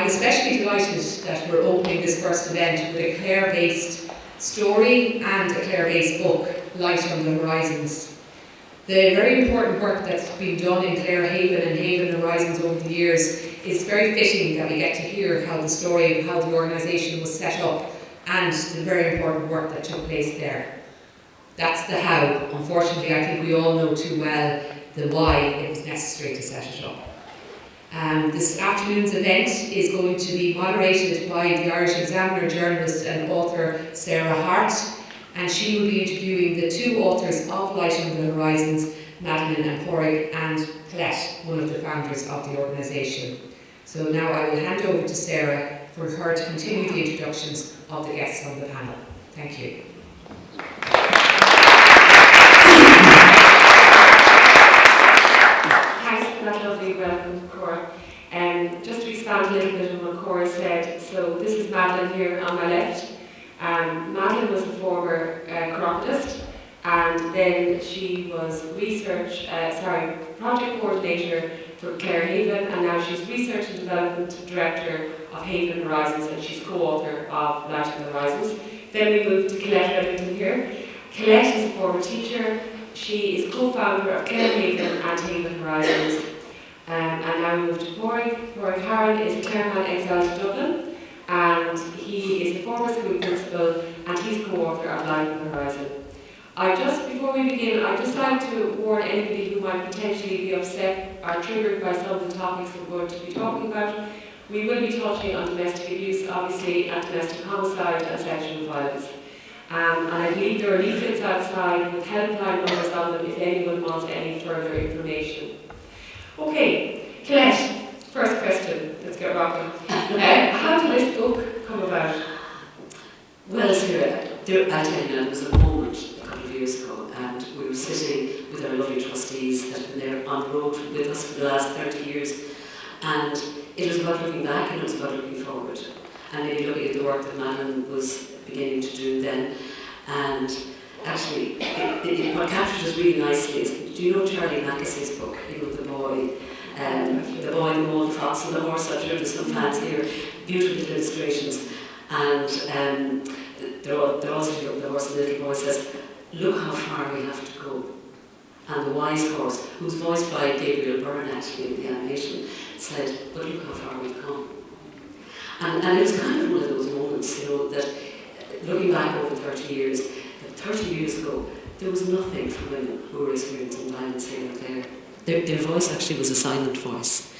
I'm especially delighted that we're opening this first event with a Clare-based story and a Clare-based book, Light on the Horizons. The very important work that's been done in Clare Haven and Haven Horizons over the years is very fitting that we get to hear how the story of how the organisation was set up and the very important work that took place there. That's the how. Unfortunately, I think we all know too well the why it was necessary to set it up. This afternoon's event is going to be moderated by the Irish Examiner journalist and author Sarah Harte, and she will be interviewing the two authors of Light on the Horizons, Madeline and Pádraig, and Colette, one of the founders of the organisation. So now I will hand over to Sarah for her to continue the introductions of the guests on the panel. Thank you. Thanks for that lovely welcome, Cora. Just to expand a little bit on what Cora said, so this is Madeline here on my left. Madeline was a former crocodist, and then she was project coordinator for Clare Haven, and now she's research and development director of Haven Horizons, and she's co-author of Light on the Horizons. Then we moved to Colette Redington here. Colette is a former teacher. She is co-founder of Clare Haven and Haven Horizons. And now we move to Pádraig. Pádraig Haran is a Clareman exiled to Dublin, and he is a former school principal, and he's co-author of Light on the Horizon. Before we begin, I'd just like to warn anybody who might potentially be upset or triggered by some of the topics that we're going to be talking about. We will be touching on domestic abuse, obviously, and domestic homicide and sexual violence. And I believe there are leaflets outside with helpline numbers on them if anyone wants any further information. Okay, Colette, first question. Let's get rocking. How did this book come about? Well, Sarah, I'll tell you now, there was a moment a couple of years ago, and we were sitting with our lovely trustees that have been there on the road with us for the last 30 years, and it was about looking back and it was about looking forward, and maybe looking at the work that Madeline was beginning to do then. And actually, what captured us really nicely is, do you know Charlie Mackes's book, the boy, the mole, the fox and the horse? I'm sure there's some fans here, beautiful illustrations. And they're also here, the horse and the little boy says, look how far we have to go. And the wise horse, who's voiced by Gabriel Byrne actually in the animation, said, but look how far we've come. And it was kind of one of those moments, that looking back over 30 years, that 30 years ago, there was nothing for women who were experiencing violence here and there. Their voice actually was a silent voice.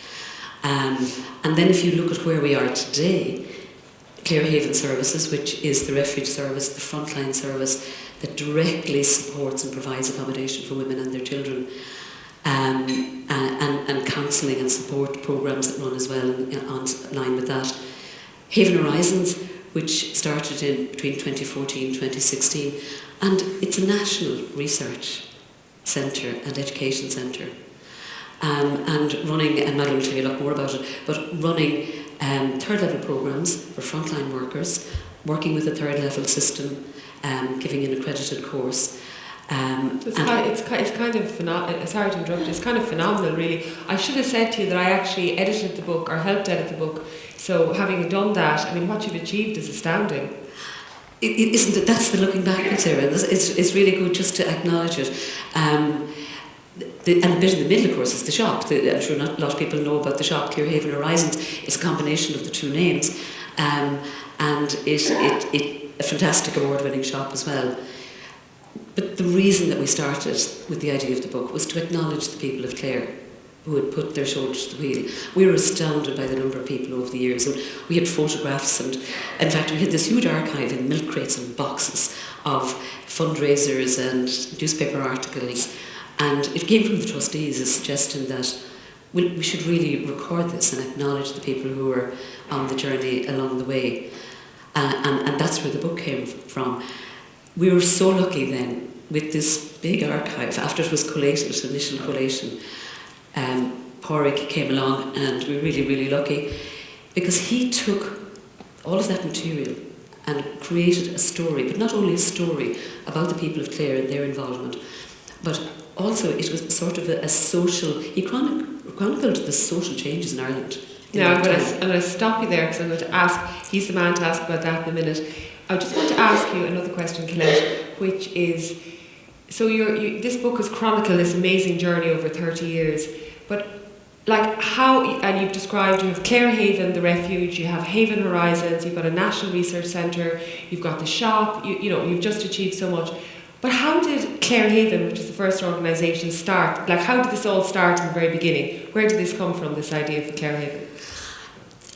And then if you look at where we are today, Clare Haven Services, which is the refuge service, the frontline service that directly supports and provides accommodation for women and their children, and counselling and support programmes that run as well on line with that. Haven Horizons, which started in between 2014 and 2016, and it's a national research centre and education centre. And running, and Madeline will tell you a lot more about it, but running third level programmes for frontline workers, working with a third level system, giving an accredited course. It's kind of phenomenal. Sorry to interrupt. It's kind of phenomenal, really. I should have said to you that I actually edited the book or helped edit the book. So having done that, I mean, what you've achieved is astounding. Isn't it? That's the looking back, Sarah. It's really good just to acknowledge it. And the bit in the middle, of course, is the shop. I'm sure not a lot of people know about the shop, Clare Haven Horizons. It's a combination of the two names, and it a fantastic award-winning shop as well. But the reason that we started with the idea of the book was to acknowledge the people of Clare who had put their shoulders to the wheel. We were astounded by the number of people over the years, and we had photographs, and in fact we had this huge archive in milk crates and boxes of fundraisers and newspaper articles, and it came from the trustees a suggestion that we should really record this and acknowledge the people who were on the journey along the way, and that's where the book came from. We were so lucky then with this big archive. After it was collated, initial collation, Pádraig came along, and we were really, really lucky because he took all of that material and created a story, but not only a story about the people of Clare and their involvement, but also it was sort of a social, he chronicled the social changes in Ireland Now I'm going to stop you there because I'm going to ask, he's the man to ask about that in a minute. I just want to ask you another question, Colette, which is, so this book has chronicled this amazing journey over 30 years, but like how, and you've described, you have Clare Haven, the refuge, you have Haven Horizons, you've got a national research centre, you've got the shop, you know, you've just achieved so much. But how did Clare Haven, which is the first organisation, start? Like, how did this all start in the very beginning? Where did this come from, this idea for Clare Haven?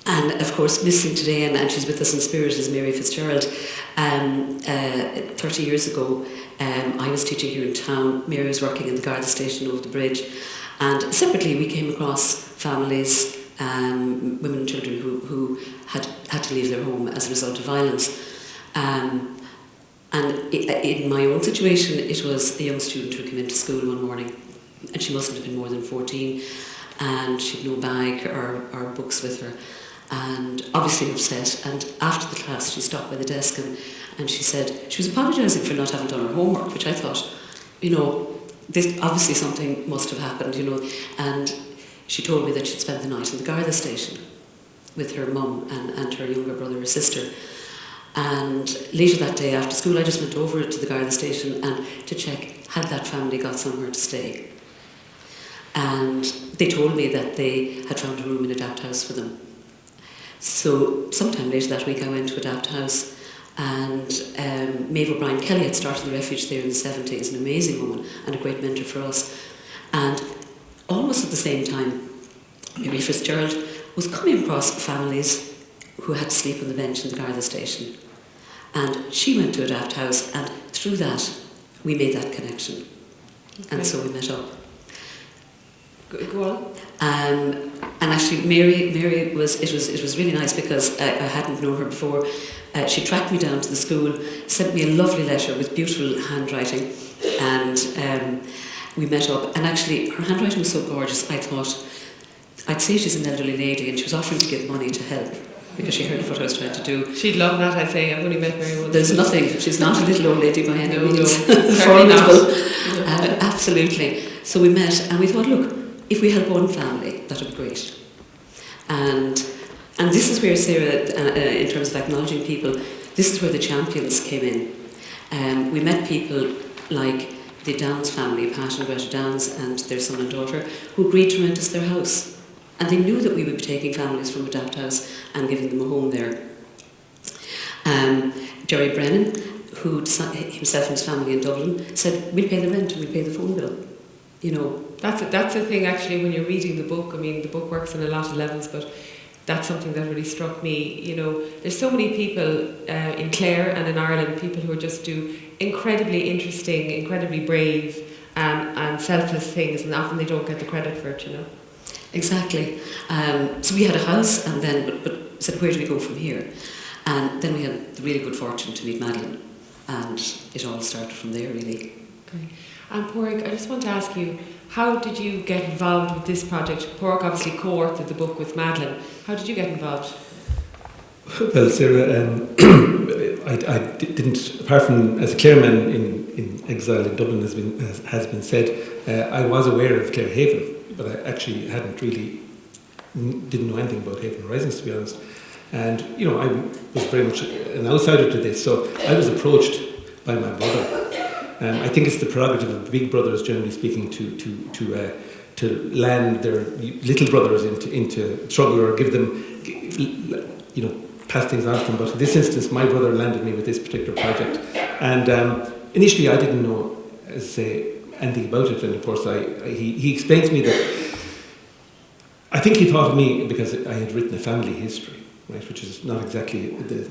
And of course, missing today, and she's with us in spirit, is Mary Fitzgerald. 30 years ago, I was teaching here in town. Mary was working in the Garda station over the bridge. And separately, we came across families, women and children who had to leave their home as a result of violence. And in my own situation, it was a young student who came into school one morning, and she mustn't have been more than 14, and she had no bag or books with her, and obviously upset. And after the class, she stopped by the desk and she said she was apologising for not having done her homework, which I thought, you know, this obviously something must have happened, you know. And she told me that she'd spent the night in the Garda station with her mum and her younger brother or sister. And later that day after school, I just went over to the Garda station and to check had that family got somewhere to stay. And they told me that they had found a room in Adapt House for them. So sometime later that week I went to Adapt House, and Maeve O'Brien Kelly had started the refuge there in the 70s, an amazing woman and a great mentor for us. And almost at the same time, Mary Fitzgerald was coming across families who had to sleep on the bench in the Garda station. And she went to Adapt House, and through that we made that connection. Okay. And so we met up. Go on. And actually, Mary was really nice because I hadn't known her before. She tracked me down to the school, sent me a lovely letter with beautiful handwriting, and we met up. And actually, her handwriting was so gorgeous, I thought, I'd say she's an elderly lady, and she was offering to give money to help because she heard of what I was trying to do. She'd love that, I'd say. I've only met Mary once. There's nothing. She's not a little old lady by any means. Formidable. Absolutely. So we met, and we thought, look, if we help one family, that would be great. And this is where Sarah, in terms of acknowledging people, this is where the champions came in. We met people like the Downs family, Pat and Greta Downs, and their son and daughter, who agreed to rent us their house. And they knew that we would be taking families from Adapt House and giving them a home there. Jerry Brennan, who himself and his family in Dublin, said, we'll pay the rent and we'll pay the phone bill. You know. That's the thing actually when you're reading the book. I mean, the book works on a lot of levels, but that's something that really struck me. You know, there's so many people in Clare and in Ireland, people who just do incredibly interesting, incredibly brave and selfless things, and often they don't get the credit for it, you know. Exactly. So we had a house, and then but said, where do we go from here? And then we had the really good fortune to meet Madeline, and it all started from there, really. Okay. And Pádraig, I just want to ask you, how did you get involved with this project? Pádraig obviously co-authored the book with Madeline. How did you get involved? Well, Sarah, I didn't, apart from as a Clareman in exile in Dublin, has been said, I was aware of Clare Haven, but I actually didn't know anything about Haven Horizons, to be honest. And, you know, I was very much an outsider to this, so I was approached by my brother. I think it's the prerogative of big brothers, generally speaking, to land their little brothers into trouble or give them, you know, pass things on to them. But in this instance, my brother landed me with this particular project. And initially, I didn't know, as I say, anything about it. And of course, he explained to me that I think he thought of me because I had written a family history, right, which is not exactly the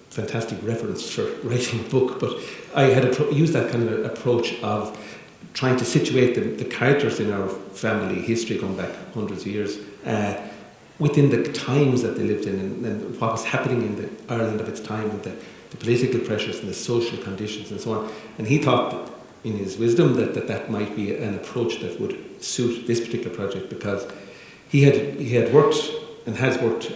fantastic reference for writing a book, but I had used that kind of approach of trying to situate the characters in our family history going back hundreds of years within the times that they lived in and what was happening in the Ireland of its time and the political pressures and the social conditions and so on. And he thought, in his wisdom, that might be an approach that would suit this particular project because he had worked and has worked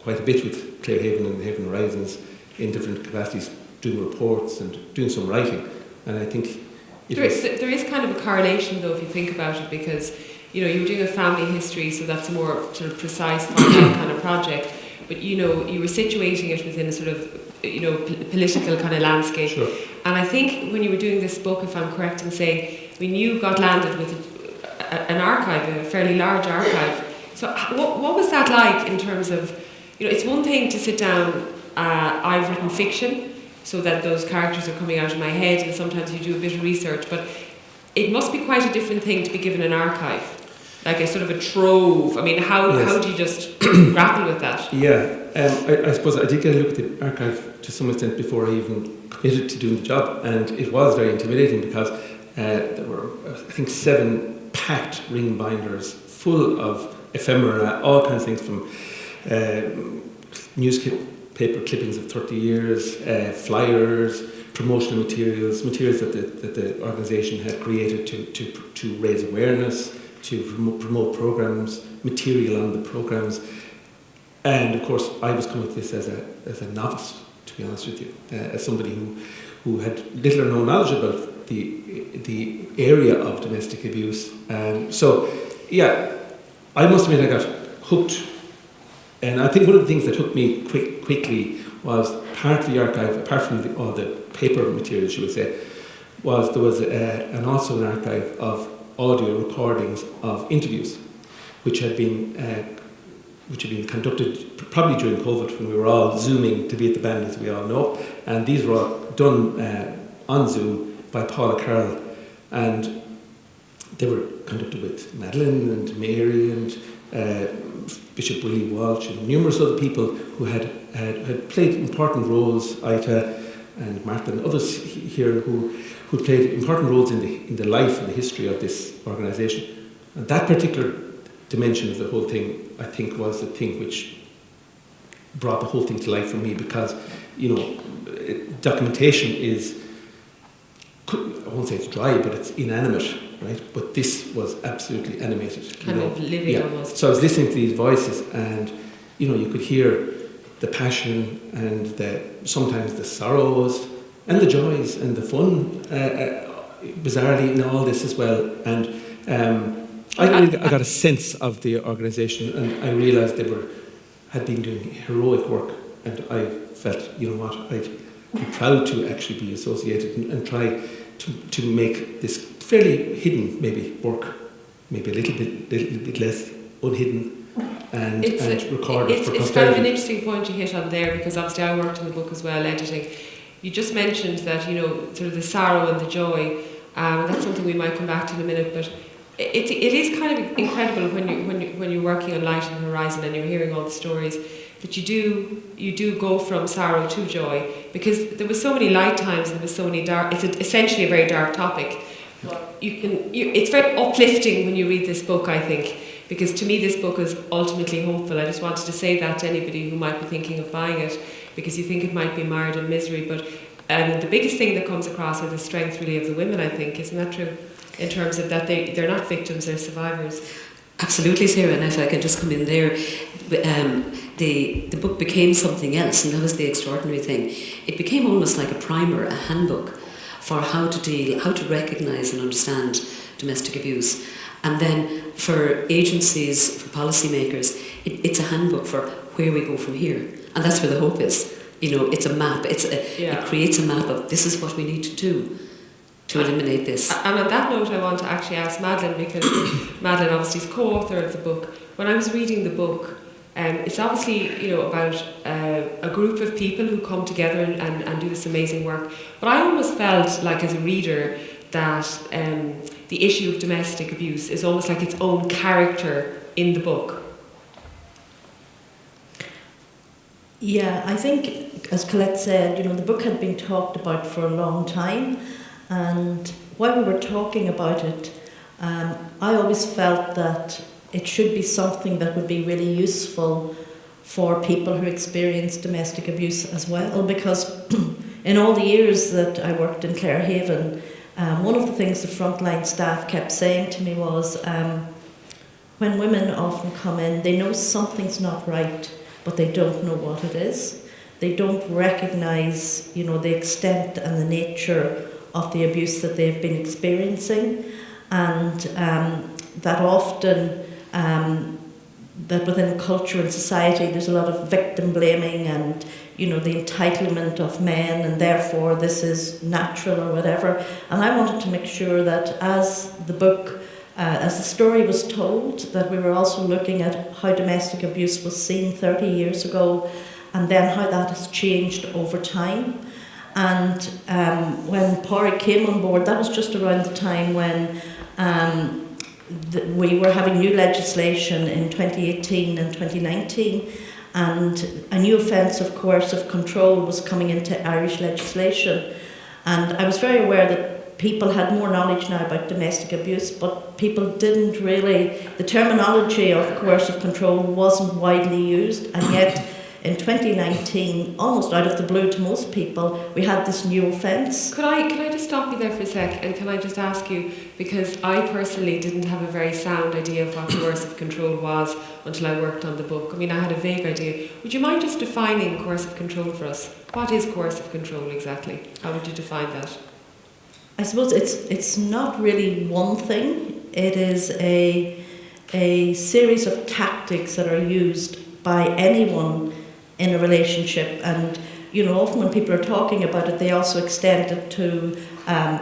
quite a bit with Clare Haven and Haven Horizons in different capacities, doing reports and doing some writing. And I think there is kind of a correlation, though, if you think about it, because you were doing a family history, so that's a more sort of precise kind of project. But you were situating it within a sort of political kind of landscape. Sure. And I think when you were doing this book, if I'm correct in saying, when you got landed with an archive, a fairly large archive. So what was that like in terms of, it's one thing to sit down, I've written fiction, so that those characters are coming out of my head, and sometimes you do a bit of research, but it must be quite a different thing to be given an archive, like a sort of a trove. I mean, how do you just grapple with that? Yeah, I suppose I did get a look at the archive to some extent before I even committed to doing the job, and it was very intimidating because there were, I think, 7 packed ring binders full of ephemera, all kinds of things, from newspaper clippings of 30 years, flyers, promotional materials that the organisation had created to raise awareness, to promote programmes, material on the programmes. And of course, I was coming to this as a novice, to be honest with you, as somebody who had little or no knowledge about the area of domestic abuse. So, yeah, I must admit I got hooked. And I think one of the things that hooked me quickly was part of the archive, apart from all the paper material, shall we say, there was also an archive of audio recordings of interviews, which had been conducted probably during COVID, when we were all Zooming to be at the band, as we all know. And these were all done on Zoom by Paula Carroll, and they were conducted with Madeline and Mary and Bishop Willie Walsh and numerous other people who had played important roles, Ita and Martha and others here who played important roles in the life and the history of this organisation. And that particular dimension of the whole thing, I think, was the thing which brought the whole thing to life for me, because documentation is, I won't say it's dry, but it's inanimate, right? But this was absolutely animated. Kind of living almost. So I was listening to these voices, and you could hear the passion and sometimes the sorrows and the joys and the fun, bizarrely, in all this as well. And I got a sense of the organisation, and I realised they had been doing heroic work, and I felt, I'd be proud to actually be associated and try to make this fairly hidden work, maybe a little bit less unhidden, and record it for posterity. It's kind of an interesting point you hit on there, because obviously I worked in the book as well, editing. You just mentioned that, sort of the sorrow and the joy, and that's something we might come back to in a minute, but it is kind of incredible when you're working on Light on the Horizon and you're hearing all the stories, that you do go from sorrow to joy, because there was so many light times and there was so many dark. It's essentially a very dark topic. It's very uplifting when you read this book, I think, because to me this book is ultimately hopeful. I just wanted to say that to anybody who might be thinking of buying it, because you think it might be mired in misery, but the biggest thing that comes across are the strength really of the women, I think. Isn't that true? In terms of that they're not victims, they're survivors. Absolutely, Sarah, and if I can just come in there, the book became something else, and that was the extraordinary thing. It became almost like a primer, a handbook for how to recognise and understand domestic abuse. And then for agencies, for policymakers, it's a handbook for where we go from here. And that's where the hope is. It's a map. It creates a map of this is what we need to do to eliminate this. And on that note, I want to actually ask Madeline, because Madeline obviously is co-author of the book. When I was reading the book, it's obviously about a group of people who come together and do this amazing work. But I almost felt like, as a reader, that the issue of domestic abuse is almost like its own character in the book. Yeah, I think, as Colette said, the book had been talked about for a long time, and while we were talking about it, I always felt that it should be something that would be really useful for people who experience domestic abuse as well, because in all the years that I worked in Clare Haven, one of the things the frontline staff kept saying to me was, when women often come in, they know something's not right, but they don't know what it is. They don't recognise, the extent and the nature of the abuse that they've been experiencing. And that often that within culture and society there's a lot of victim blaming and, you know, the entitlement of men, and therefore this is natural or whatever. And I wanted to make sure that as the book, as the story was told, that we were also looking at how domestic abuse was seen 30 years ago, and then how that has changed over time. And when Pádraig came on board, that was just around the time when we were having new legislation in 2018 and 2019, and a new offence of coercive control was coming into Irish legislation. And I was very aware that people had more knowledge now about domestic abuse, but people didn't really, the terminology of coercive control wasn't widely used, and yet in 2019, almost out of the blue to most people, we had this new offence. Can I just stop you there for a sec, and can I just ask you, because I personally didn't have a very sound idea of what coercive control was until I worked on the book. I mean, I had a vague idea. Would you mind just defining coercive control for us? What is coercive control exactly? How would you define that? I suppose it's not really one thing. It is a series of tactics that are used by anyone in a relationship, and you know, often when people are talking about it, they also extend it to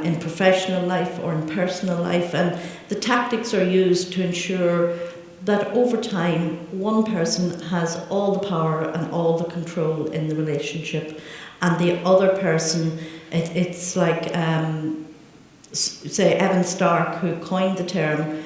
in professional life or in personal life, and the tactics are used to ensure that over time one person has all the power and all the control in the relationship, and the other person, it's like say Evan Stark, who coined the term,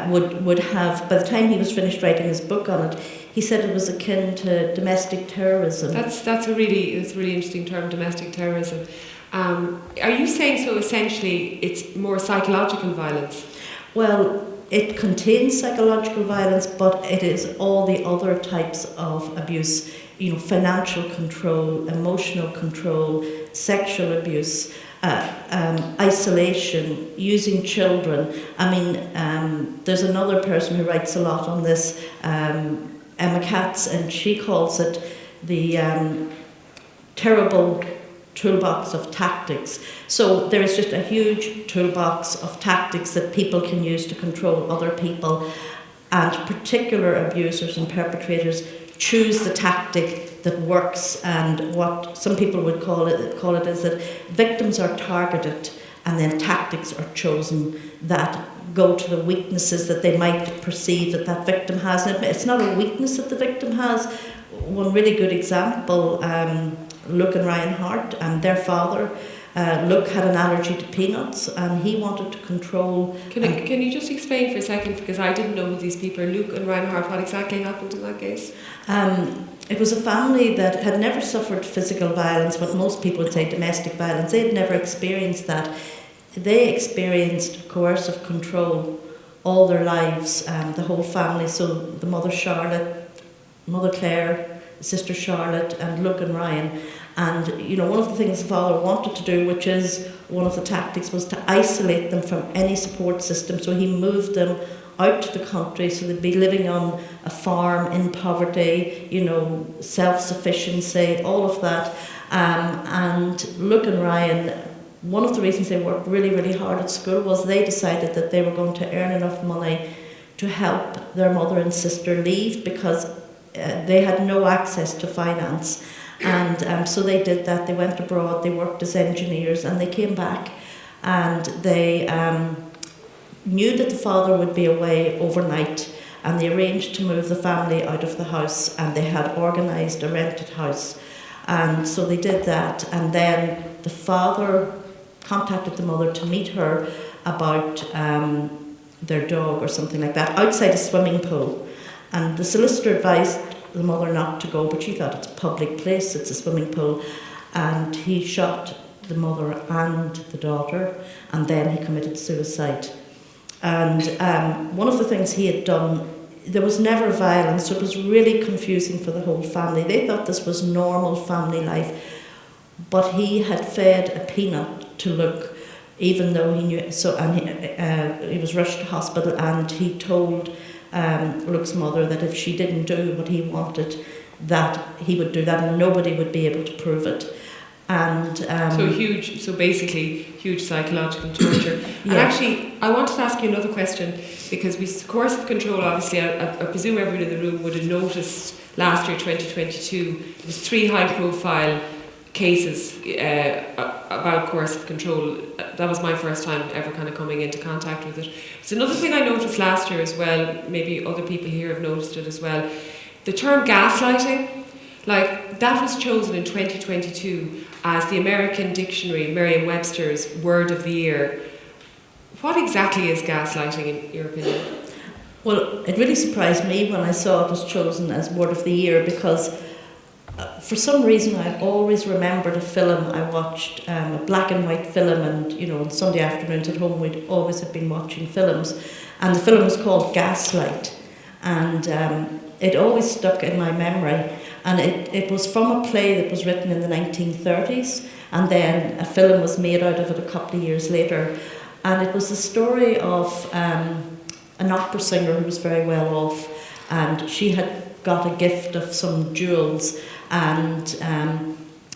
would have, by the time he was finished writing his book on it, he said it was akin to domestic terrorism. That's a really interesting term, domestic terrorism. Are you saying so essentially it's more psychological violence? Well, it contains psychological violence, but it is all the other types of abuse, you know, financial control, emotional control, sexual abuse, isolation, using children. I mean, there's another person who writes a lot on this, Emma Katz, and she calls it the terrible toolbox of tactics. So there is just a huge toolbox of tactics that people can use to control other people, and particular abusers and perpetrators choose the tactic that works. And what some people would call it is that victims are targeted, and then tactics are chosen that go to the weaknesses that they might perceive that victim has. And it's not a weakness that the victim has. One really good example, Luke and Ryan Harte, and their father. Luke had an allergy to peanuts, and he wanted to control. Can you just explain for a second, because I didn't know who these people are, Luke and Ryan Harte, what exactly happened in that case? It was a family that had never suffered physical violence, but most people would say domestic violence. They had never experienced that. They experienced coercive control all their lives, the whole family. So the mother Charlotte, mother Clare, sister Charlotte, and Luke and Ryan. And you know, one of the things the father wanted to do, which is one of the tactics, was to isolate them from any support system. So he moved them out to the country, so they'd be living on a farm in poverty, you know, self-sufficiency, all of that. And Luke and Ryan, one of the reasons they worked really, really hard at school was they decided that they were going to earn enough money to help their mother and sister leave, because they had no access to finance. And so they did that. They went abroad, they worked as engineers, and they came back, and they knew that the father would be away overnight, and they arranged to move the family out of the house, and they had organised a rented house. And so they did that, and then the father contacted the mother to meet her about their dog or something like that outside a swimming pool. And the solicitor advised the mother not to go, but she thought it's a public place, it's a swimming pool, and he shot the mother and the daughter, and then he committed suicide. And one of the things he had done, there was never violence, so it was really confusing for the whole family. They thought this was normal family life, but he had fed a peanut to Luke, even though he knew. So, and he was rushed to hospital, and he told Luke's mother that if she didn't do what he wanted, that he would do that, and nobody would be able to prove it. And so basically huge psychological torture. And actually, I wanted to ask you another question, because with coercive control, obviously, I presume everyone in the room would have noticed last year, 2022, there was 3 high-profile cases about coercive control. That was my first time ever kind of coming into contact with it. It's another thing I noticed last year as well, maybe other people here have noticed it as well, the term gaslighting, like that was chosen in 2022 as the American Dictionary, Merriam-Webster's Word of the Year. What exactly is gaslighting in your opinion? Well, it really surprised me when I saw it was chosen as Word of the Year, because for some reason I always remembered a film I watched, a black and white film, and on Sunday afternoons at home we'd always have been watching films, and the film was called Gaslight, and it always stuck in my memory, and it was from a play that was written in the 1930s, and then a film was made out of it a couple of years later, and it was the story of an opera singer who was very well off, and she had got a gift of some jewels, and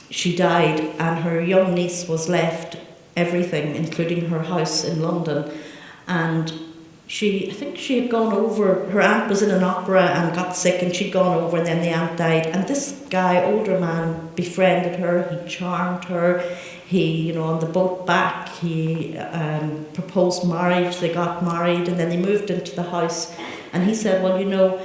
she died, and her young niece was left everything, including her house in London. And I think she had gone over, her aunt was in an opera and got sick, and she'd gone over, and then the aunt died, and this guy, older man, befriended her, he charmed her, he, on the boat back, he proposed marriage, they got married, and then they moved into the house, and he said, well,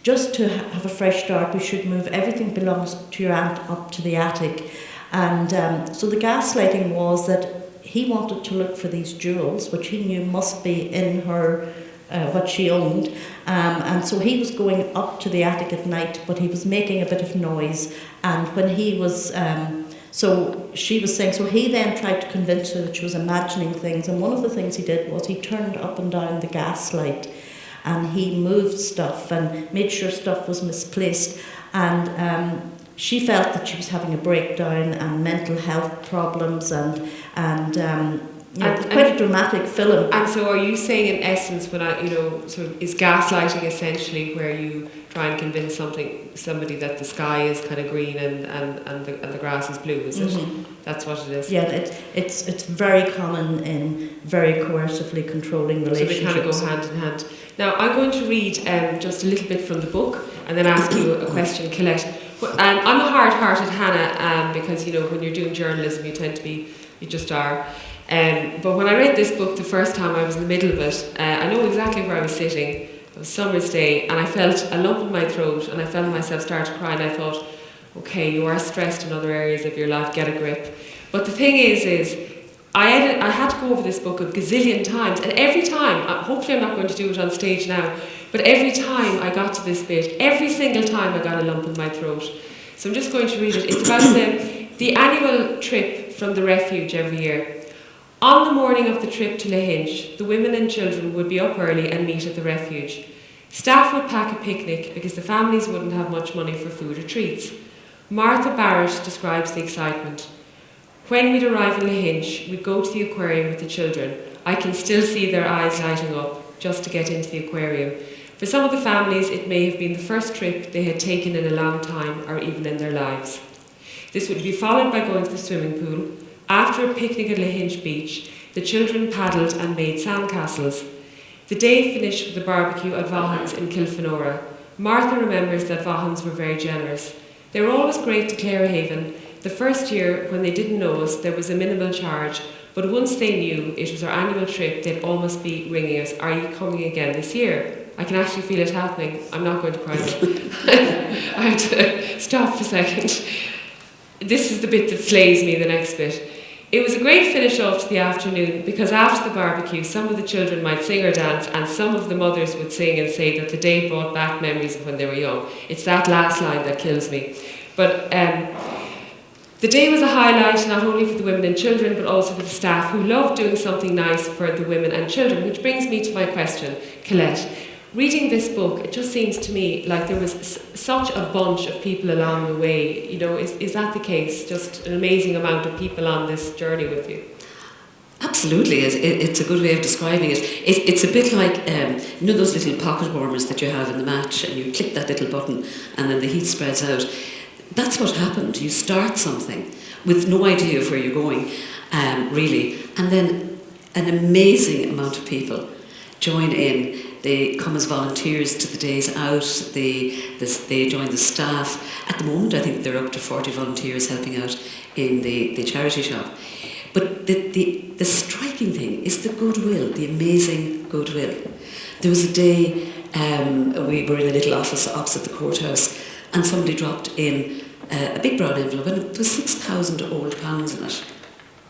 just to have a fresh start, we should move everything belongs to your aunt up to the attic. And so the gaslighting was that he wanted to look for these jewels, which he knew must be in her, what she owned. And so he was going up to the attic at night, but he was making a bit of noise. And when he was, so she was saying, so he then tried to convince her that she was imagining things. And one of the things he did was he turned up and down the gaslight, and he moved stuff and made sure stuff was misplaced. And she felt that she was having a breakdown and mental health problems, and quite a dramatic film. And so, are you saying in essence, when sort of is gaslighting essentially where you try and convince somebody that the sky is kind of green and the grass is blue? Is it? That's what it is. Yeah, it's very common in very coercively controlling relationships. So they kind of go hand in hand. Now, I'm going to read just a little bit from the book and then ask you a question, Colette. I'm a hard-hearted Hannah because, when you're doing journalism, you just are. But when I read this book the first time, I was in the middle of it. I know exactly where I was sitting. It was summer's day, and I felt a lump in my throat, and I felt myself start to cry, and I thought, okay, you are stressed in other areas of your life, get a grip. But the thing is I had to go over this book a gazillion times, and every time, hopefully I'm not going to do it on stage now, but every time I got to this bit, every single time I got a lump in my throat. So I'm just going to read it. It's about the annual trip from the refuge every year. On the morning of the trip to Lahinch, the women and children would be up early and meet at the refuge. Staff would pack a picnic because the families wouldn't have much money for food or treats. Martha Barrett describes the excitement. When we'd arrive in Lahinch, we'd go to the aquarium with the children. I can still see their eyes lighting up just to get into the aquarium. For some of the families, it may have been the first trip they had taken in a long time or even in their lives. This would be followed by going to the swimming pool. After a picnic at Lahinch Beach, the children paddled and made sandcastles. The day finished with a barbecue at Vaughan's in Kilfenora. Martha remembers that Vaughan's were very generous. They were always great to Clarehaven. The first year, when they didn't know us, there was a minimal charge, but once they knew it was our annual trip, they'd almost be ringing us, are you coming again this year? I can actually feel it happening. I'm not going to cry. I have to stop for a second. This is the bit that slays me, the next bit. It was a great finish off to the afternoon because after the barbecue, some of the children might sing or dance and some of the mothers would sing and say that the day brought back memories of when they were young. It's that last line that kills me. But the day was a highlight not only for the women and children but also for the staff who loved doing something nice for the women and children, which brings me to my question, Colette. Reading this book, it just seems to me like there was such a bunch of people along the way. Is that the case? Just an amazing amount of people on this journey with you? Absolutely, it's a good way of describing it. It's a bit like, those little pocket warmers that you have in the match, and you click that little button and then the heat spreads out. that's what happened. You start something with no idea of where you're going, really, and then an amazing amount of people join in. They come as volunteers to the days out. They join the staff. At the moment, I think they're up to 40 volunteers helping out in the charity shop. But the striking thing is the goodwill, the amazing goodwill. There was a day we were in a little office opposite the courthouse, and somebody dropped in a big brown envelope, and there was 6,000 old pounds in it.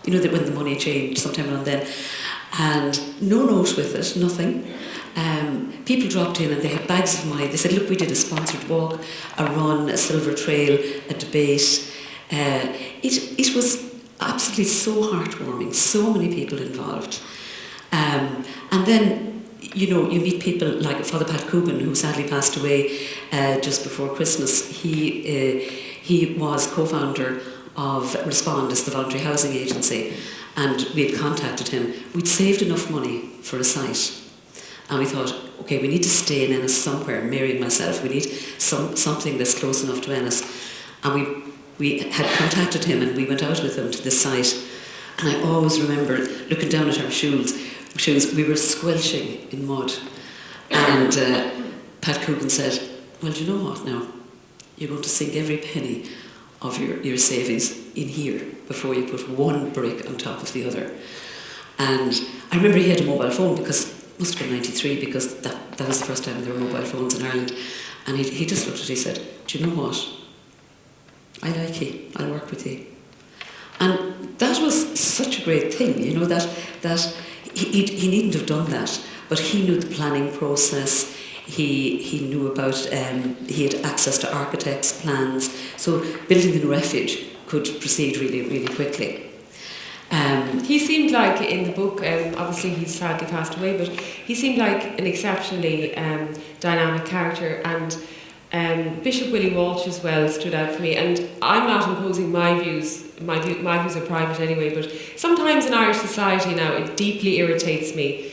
You know, that when the money changed sometime around then, and no note with it, nothing. People dropped in and they had bags of money. They said, look, we did a sponsored walk, a run, a silver trail, a debate. It was absolutely so heartwarming, so many people involved. And then, you know, you meet people like Father Pat Coogan, who sadly passed away just before Christmas. He was co-founder of Respond, as the voluntary housing agency, and we had contacted him. We'd saved enough money for a site, and we thought, okay, we need to stay in Ennis somewhere, Mary and myself. We need something that's close enough to Ennis. And we had contacted him, and we went out with him to this site. And I always remember looking down at our shoes. We were squelching in mud. And Pat Coogan said, well, do you know what now? You're going to sink every penny of your savings in here before you put one brick on top of the other. And I remember he had a mobile phone, because it must have been 93, because that was the first time there were mobile phones in Ireland. And he just looked at it, he said, do you know what? I like you, I'll work with you. And that was such a great thing, you know, that he needn't have done that, but he knew the planning process. He knew about, he had access to architects' plans, so building the refuge could proceed really, really quickly. He seemed like, in the book, obviously he's sadly passed away, but he seemed like an exceptionally dynamic character, and Bishop Willie Walsh as well stood out for me. And I'm not imposing my views are private anyway, but sometimes in Irish society now it deeply irritates me,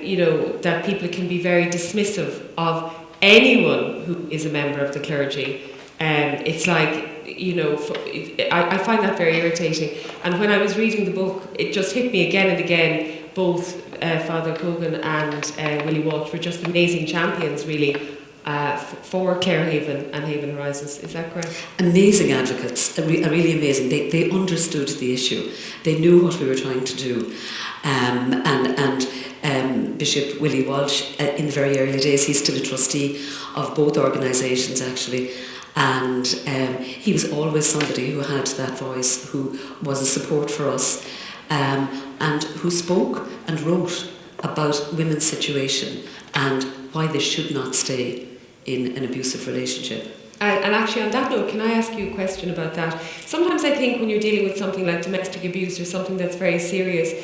you know, that people can be very dismissive of anyone who is a member of the clergy. It's like, you know, I find that very irritating. And when I was reading the book, it just hit me again and again. Both Father Coogan and Willie Walsh were just amazing champions, really, for Clare Haven and Haven Horizons. Is that correct? Amazing advocates, really amazing. They understood the issue. They knew what we were trying to do. And Bishop Willie Walsh, in the very early days, he's still a trustee of both organisations, actually. And he was always somebody who had that voice, who was a support for us, and who spoke and wrote about women's situation and why they should not stay in an abusive relationship. And actually, on that note, can I ask you a question about that? Sometimes I think when you're dealing with something like domestic abuse or something that's very serious,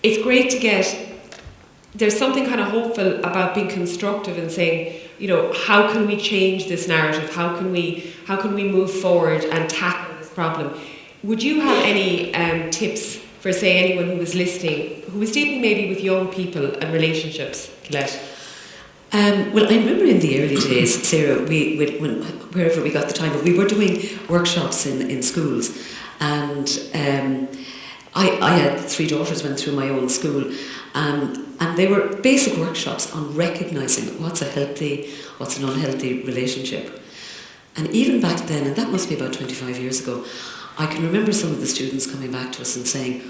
it's great to get, there's something kind of hopeful about being constructive and saying, you know, how can we change this narrative? How can we move forward and tackle this problem? Would you have any tips for, say, anyone who was listening, who was dealing maybe with young people and relationships, Colette? Well, I remember in the early days, Sarah, wherever we got the time, we were doing workshops in schools, and I had 3 daughters, went through my own school, and they were basic workshops on recognising what's a healthy, what's an unhealthy relationship. And even back then, and that must be about 25 years ago, I can remember some of the students coming back to us and saying,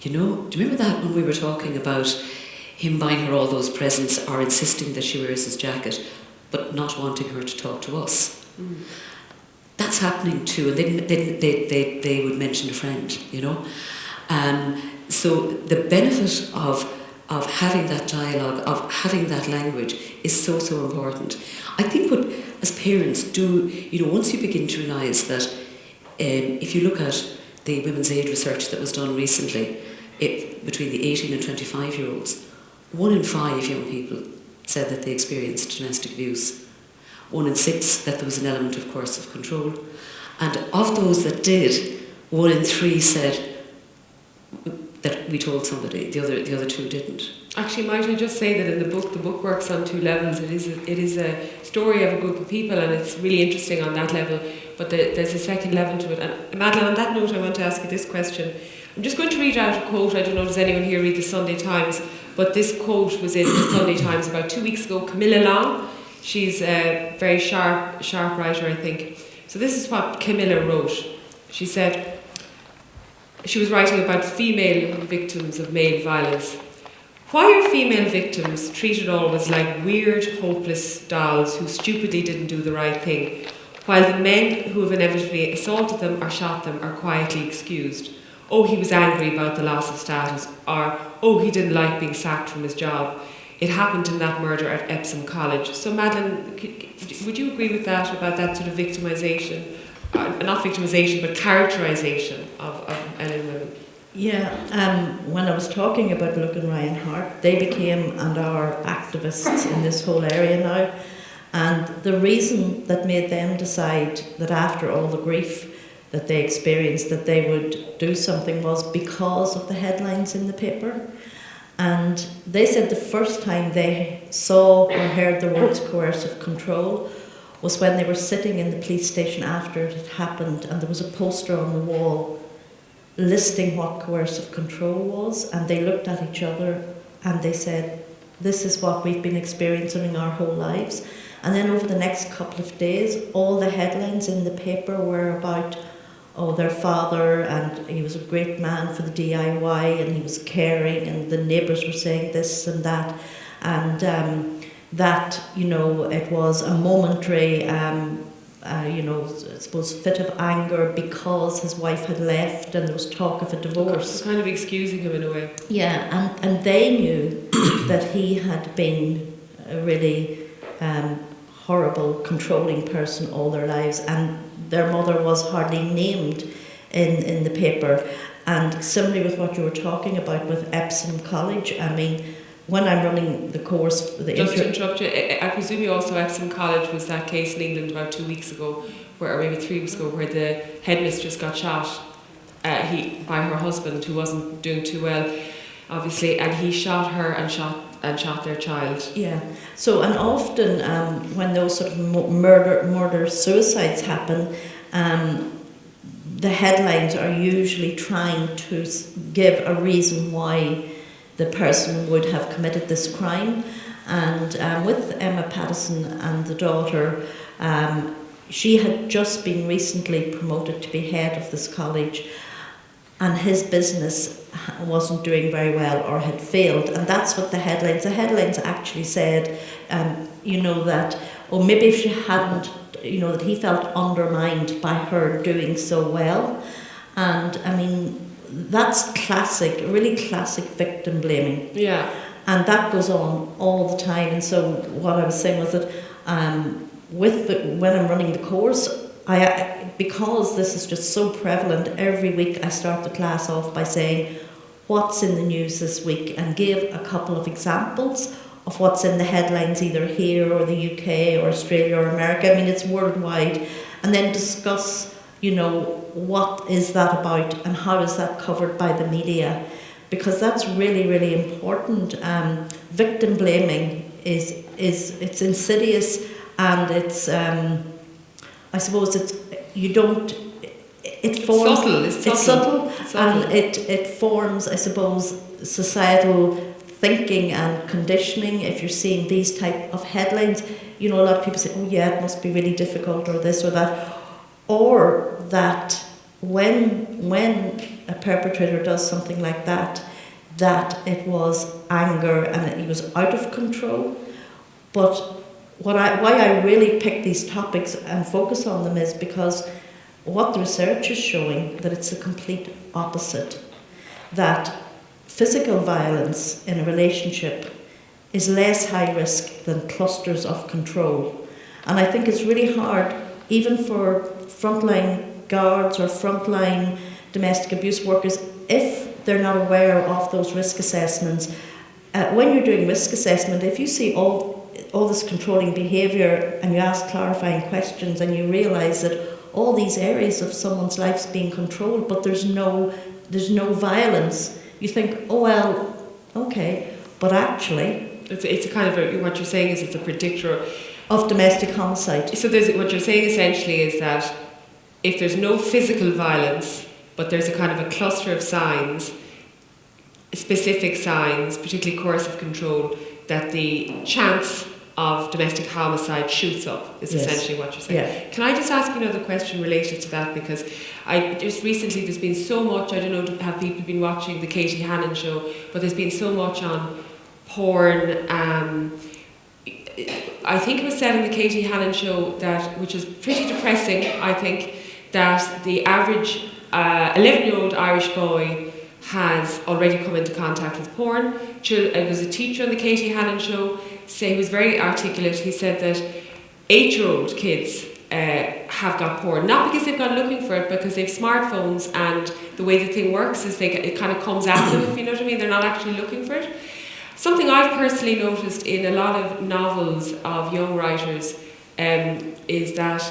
you know, do you remember that when we were talking about him buying her all those presents or insisting that she wears his jacket, but not wanting her to talk to us? Mm. That's happening too, and they would mention a friend, you know. So the benefit of having that dialogue, of having that language, is so important. I think what, as parents, do, you know, once you begin to realise that if you look at the Women's Aid research that was done recently, between the 18 and 25-year-olds, 1 in 5 young people said that they experienced domestic abuse. 1 in 6 that there was an element of coercive control. And of those that did, 1 in 3 said that we told somebody. The other 2 didn't. Actually, might I just say that in the book works on 2 levels. It is a story of a group of people, and it's really interesting on that level, but there's a second level to it. And Madeline, on that note, I want to ask you this question. I'm just going to read out a quote. I don't know, does anyone here read the Sunday Times? But this quote was in the Sunday Times about 2 weeks ago. Camilla Long, she's a very sharp writer, I think. So this is what Camilla wrote. She said, she was writing about female victims of male violence. Why are female victims treated always like weird, hopeless dolls who stupidly didn't do the right thing, while the men who have inevitably assaulted them or shot them are quietly excused? Oh, he was angry about the loss of status, or oh, he didn't like being sacked from his job. It happened in that murder at Epsom College. So Madeline, would you agree with that, about that sort of victimisation, not victimisation, but characterisation of men and women? Yeah, when I was talking about Luke and Ryan Harte, they became and are activists in this whole area now. And the reason that made them decide that after all the grief that they experienced, that they would do something was because of the headlines in the paper. And they said the first time they saw or heard the words coercive control was when they were sitting in the police station after it had happened, and there was a poster on the wall listing what coercive control was, and they looked at each other and they said, this is what we've been experiencing our whole lives. And then over the next couple of days, all the headlines in the paper were about, oh, their father, and he was a great man for the DIY, and he was caring, and the neighbours were saying this and that, and that, you know, it was a momentary you know, I suppose fit of anger because his wife had left and there was talk of a divorce. Kind of excusing him in a way. Yeah, and they knew that he had been a really horrible, controlling person all their lives, and their mother was hardly named in the paper. And similarly with what you were talking about with Epsom College, I mean, when I'm running the course... Just to interrupt you, I presume you also Epsom College was that case in England about 2 weeks ago, or maybe 3 weeks ago, where the headmistress got shot by her husband, who wasn't doing too well, obviously, and he shot her and shot their child. Yeah. So, and often when those sort of murder-suicides happen, the headlines are usually trying to give a reason why the person would have committed this crime. And with Emma Pattison and the daughter, she had just been recently promoted to be head of this college, and his business wasn't doing very well or had failed. And that's what the headlines actually said, you know, that, or maybe if she hadn't, you know, that he felt undermined by her doing so well. And I mean, that's classic, really classic victim blaming. Yeah. And that goes on all the time. And so what I was saying was that when I'm running the course, because this is just so prevalent, every week I start the class off by saying, what's in the news this week? And give a couple of examples of what's in the headlines, either here or the UK or Australia or America. I mean, it's worldwide. And then discuss, you know, what is that about and how is that covered by the media? Because that's really, really important. Victim blaming it's insidious, and it's I suppose it's subtle, and it forms, I suppose, societal thinking and conditioning. If you're seeing these type of headlines, you know, a lot of people say, oh yeah, it must be really difficult, or this or that. Or that when a perpetrator does something like that it was anger and he was out of control. But why I really pick these topics and focus on them is because what the research is showing, that it's the complete opposite. That physical violence in a relationship is less high risk than clusters of control. And I think it's really hard, even for frontline guards or frontline domestic abuse workers, if they're not aware of those risk assessments. When you're doing risk assessment, if you see all this controlling behaviour and you ask clarifying questions and you realise that all these areas of someone's life's being controlled, but there's no violence, you think, oh well, okay, but actually... It's a kind of, what you're saying is it's a predictor of domestic homicide. So what you're saying essentially is that if there's no physical violence, but there's a kind of a cluster of signs, specific signs, particularly coercive control, that the chance of domestic homicide shoots up, is essentially what you're saying. Yeah. Can I just ask you another question related to that? Because I just recently, there's been so much, I don't know, have people been watching the Katie Hannon show, but there's been so much on porn. I think it was said in the Katie Hannon show that, which is pretty depressing, I think, that the average 11-year-old Irish boy has already come into contact with porn. There was a teacher on the Katie Hannon show, he was very articulate. He said that 8-year-old kids have got porn, not because they've gone looking for it, because they've smartphones, and the way the thing works is it kind of comes at them, if you know what I mean. They're not actually looking for it. Something I've personally noticed in a lot of novels of young writers is that,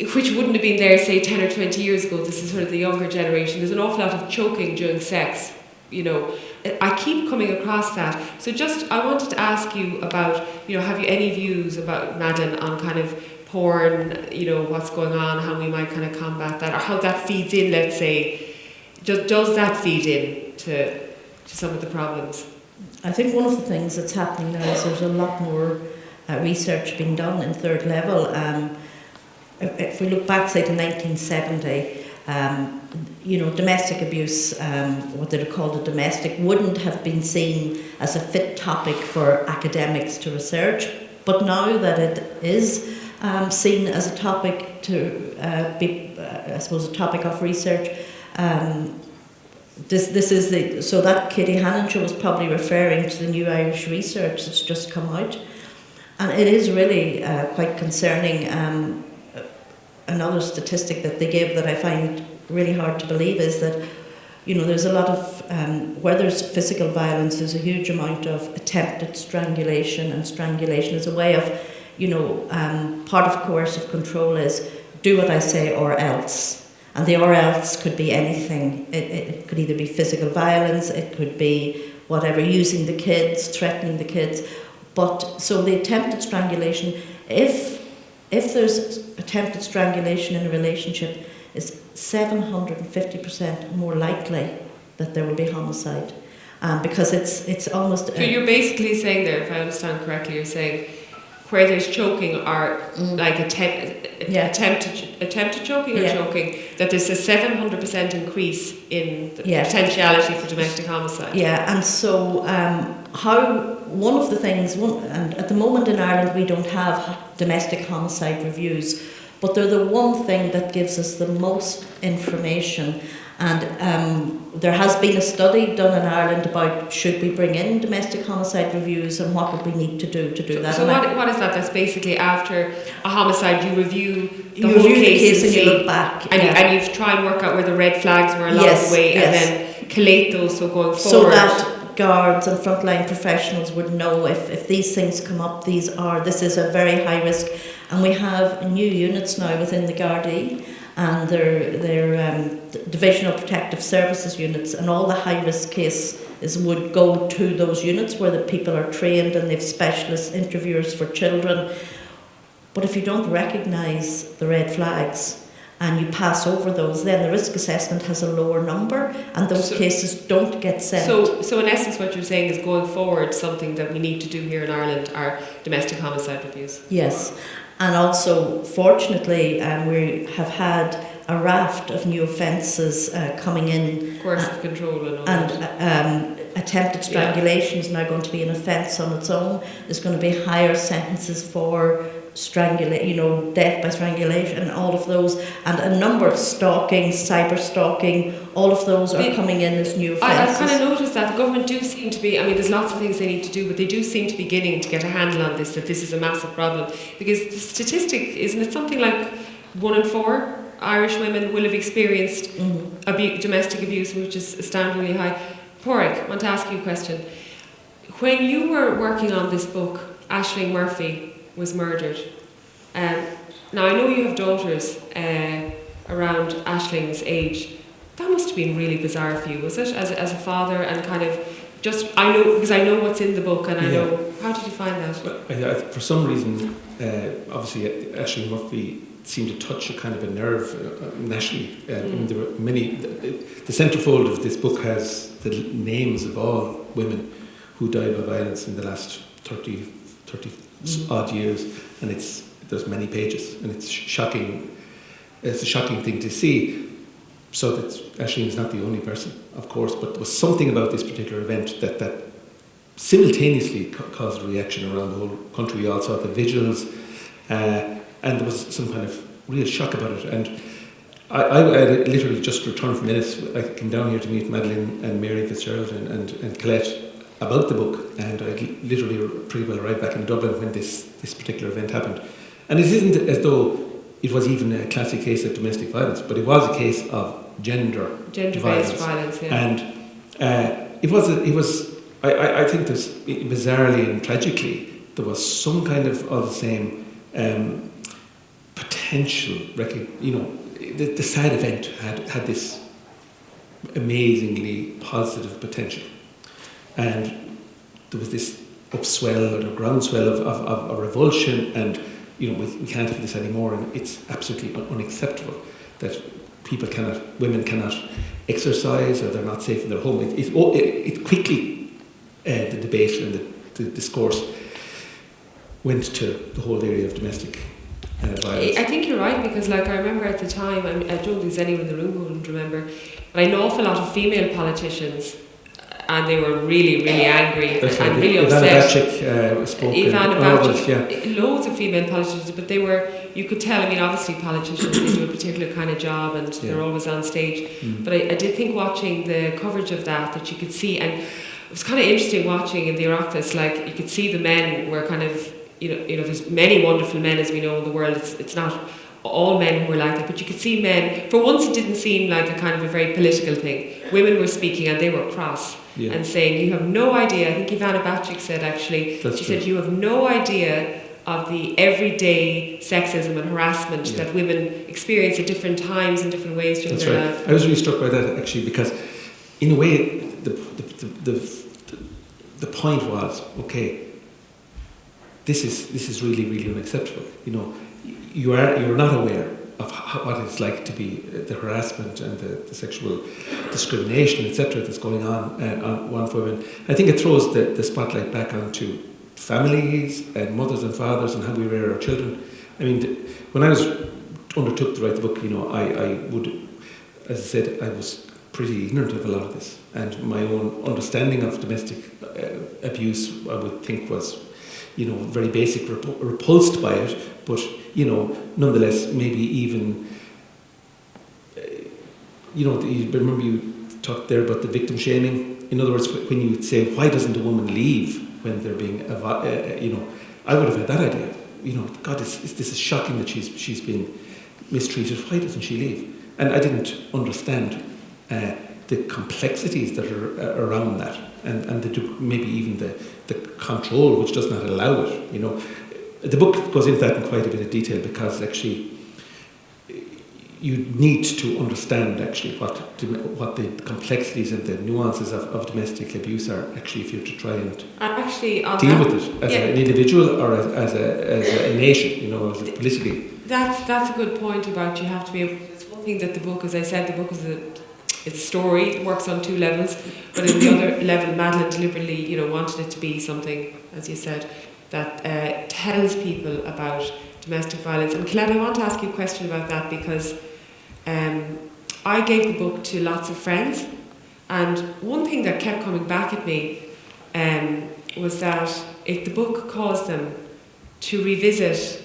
which wouldn't have been there, say, 10 or 20 years ago, this is sort of the younger generation, there's an awful lot of choking during sex, you know. I keep coming across that. So I wanted to ask you about, you know, have you any views about, Madeline, on kind of porn, you know, what's going on, how we might kind of combat that, or how that feeds in, let's say, does that feed in to some of the problems? I think one of the things that's happening now is there's a lot more research being done in third level. If we look back, say, to 1970, you know, domestic abuse, what they'd call the domestic, wouldn't have been seen as a fit topic for academics to research. But now that it is seen as a topic to be, I suppose, a topic of research, this is so that Katie Hannon show was probably referring to the new Irish research that's just come out, and it is really quite concerning. Another statistic that they give that I find really hard to believe is that, you know, there's a lot of where there's physical violence, there's a huge amount of attempted strangulation, and strangulation is a way of, you know, part of coercive control is do what I say or else. And the or else could be anything. It could either be physical violence, it could be whatever, using the kids, threatening the kids. But so the attempted strangulation, if there's attempted strangulation in a relationship, is 750% more likely that there will be homicide, because it's almost. So you're basically saying there, if I understand correctly, you're saying where there's choking or like attempted choking or choking, that there's a 700% increase in the potentiality for domestic homicide. Yeah, and so one of the things, and at the moment in Ireland we don't have domestic homicide reviews, but they're the one thing that gives us the most information. And there has been a study done in Ireland about should we bring in domestic homicide reviews and what would we need to do that. So what is that? That's basically after a homicide you review the whole case and you look back. And you try and work out where the red flags were along the way and then collate those so going forward. So that guards and frontline professionals would know if these things come up, this is a very high risk. And we have new units now within the Gardaí, and they're Divisional Protective Services units, and all the high-risk cases would go to those units where the people are trained and they've specialist interviewers for children. But if you don't recognise the red flags and you pass over those, then the risk assessment has a lower number and those cases don't get sent. So in essence what you're saying is going forward, something that we need to do here in Ireland are domestic homicide reviews. Yes. And also, fortunately, we have had a raft of new offences coming in. Coercive control and all and attempted strangulation is now going to be an offence on its own. There's going to be higher sentences for death by strangulation, and all of those, and a number of stalking, cyber stalking, all of those are coming in as new offences. I've kind of noticed that the government do seem to be, there's lots of things they need to do, but they do seem to be beginning to get a handle on this, that this is a massive problem. Because the statistic, isn't it something like 1 in 4 Irish women will have experienced domestic abuse, which is astoundingly high. Pádraig, I want to ask you a question. When you were working on this book, Aisling Murphy was murdered. Now I know you have daughters around Aisling's age. That must have been really bizarre for you, was it? As a father, and kind of I know what's in the book, and I know. How did you find that? For some reason, obviously Aisling Murphy seemed to touch a kind of a nerve nationally. There were many. The centrefold of this book has the names of all women who died by violence in the last 30 odd years, and there's many pages, and it's shocking. It's a shocking thing to see. So that Aislinn's not the only person, of course, but there was something about this particular event that simultaneously caused a reaction around the whole country. We all saw the vigils, and there was some kind of real shock about it. And I literally just returned from Ennis. I came down here to meet Madeline and Mary Fitzgerald and Colette about the book, and I literally pretty well arrived back in Dublin when this particular event happened. And it isn't as though it was even a classic case of domestic violence, but it was a case of gender-based violence, yeah. And it was. I think there's, bizarrely and tragically, there was some kind of all the same potential. The sad event had this amazingly positive potential, and there was this upswell or groundswell of revulsion, and we can't have this anymore, and it's absolutely unacceptable that women cannot exercise, or they're not safe in their home. It quickly, the debate and the discourse went to the whole area of domestic violence. I think you're right, because I remember at the time, I don't think there's anyone in the room who wouldn't remember, but I know an awful lot of female politicians, and they were really, really angry and really upset. Ivana Bacik spoke. Ivana Bacik, loads of female politicians, but they were, you could tell, obviously politicians, they do a particular kind of job, and they're always on stage. But I did think, watching the coverage of that you could see, and it was kind of interesting watching in the Oireachtas, you could see the men were kind of, there's many wonderful men, as we know, in the world. It's not all men who were like that, but you could see men, for once it didn't seem like a kind of a very political thing. Women were speaking, and they were cross and saying, you have no idea. I think Ivana Bacik said, actually, she said, you have no idea of the everyday sexism and harassment that women experience at different times and different ways during their life. I was really struck by that, actually, because in a way the point was, okay, this is really, really unacceptable. You're not aware of what it's like to be the harassment and the sexual discrimination, etc., that's going on one for women. I think it throws the spotlight back onto families and mothers and fathers and how we rear our children. When I undertook to write the book, I would, as I said, I was pretty ignorant of a lot of this, and my own understanding of domestic abuse, I would think, was very basic, repulsed by it, but nonetheless, maybe even you remember you talked there about the victim shaming. In other words, when you would say, why doesn't a woman leave when they're being I would have had that idea. God, this is shocking that she's being mistreated. Why doesn't she leave? And I didn't understand the complexities that are around that, and maybe even the control which does not allow it. The book goes into that in quite a bit of detail, because actually you need to understand actually what the complexities and the nuances of domestic abuse are, actually, if you're to try and deal with it as an individual or as a nation, as a politically. That's a good point about you have to be able. It's one thing that the book, as I said, the book is it's a story. It works on two levels, but in the other level, Madeline deliberately, wanted it to be something, as you said, that tells people about domestic violence. And Colette, I want to ask you a question about that, because I gave the book to lots of friends, and one thing that kept coming back at me was that if the book caused them to revisit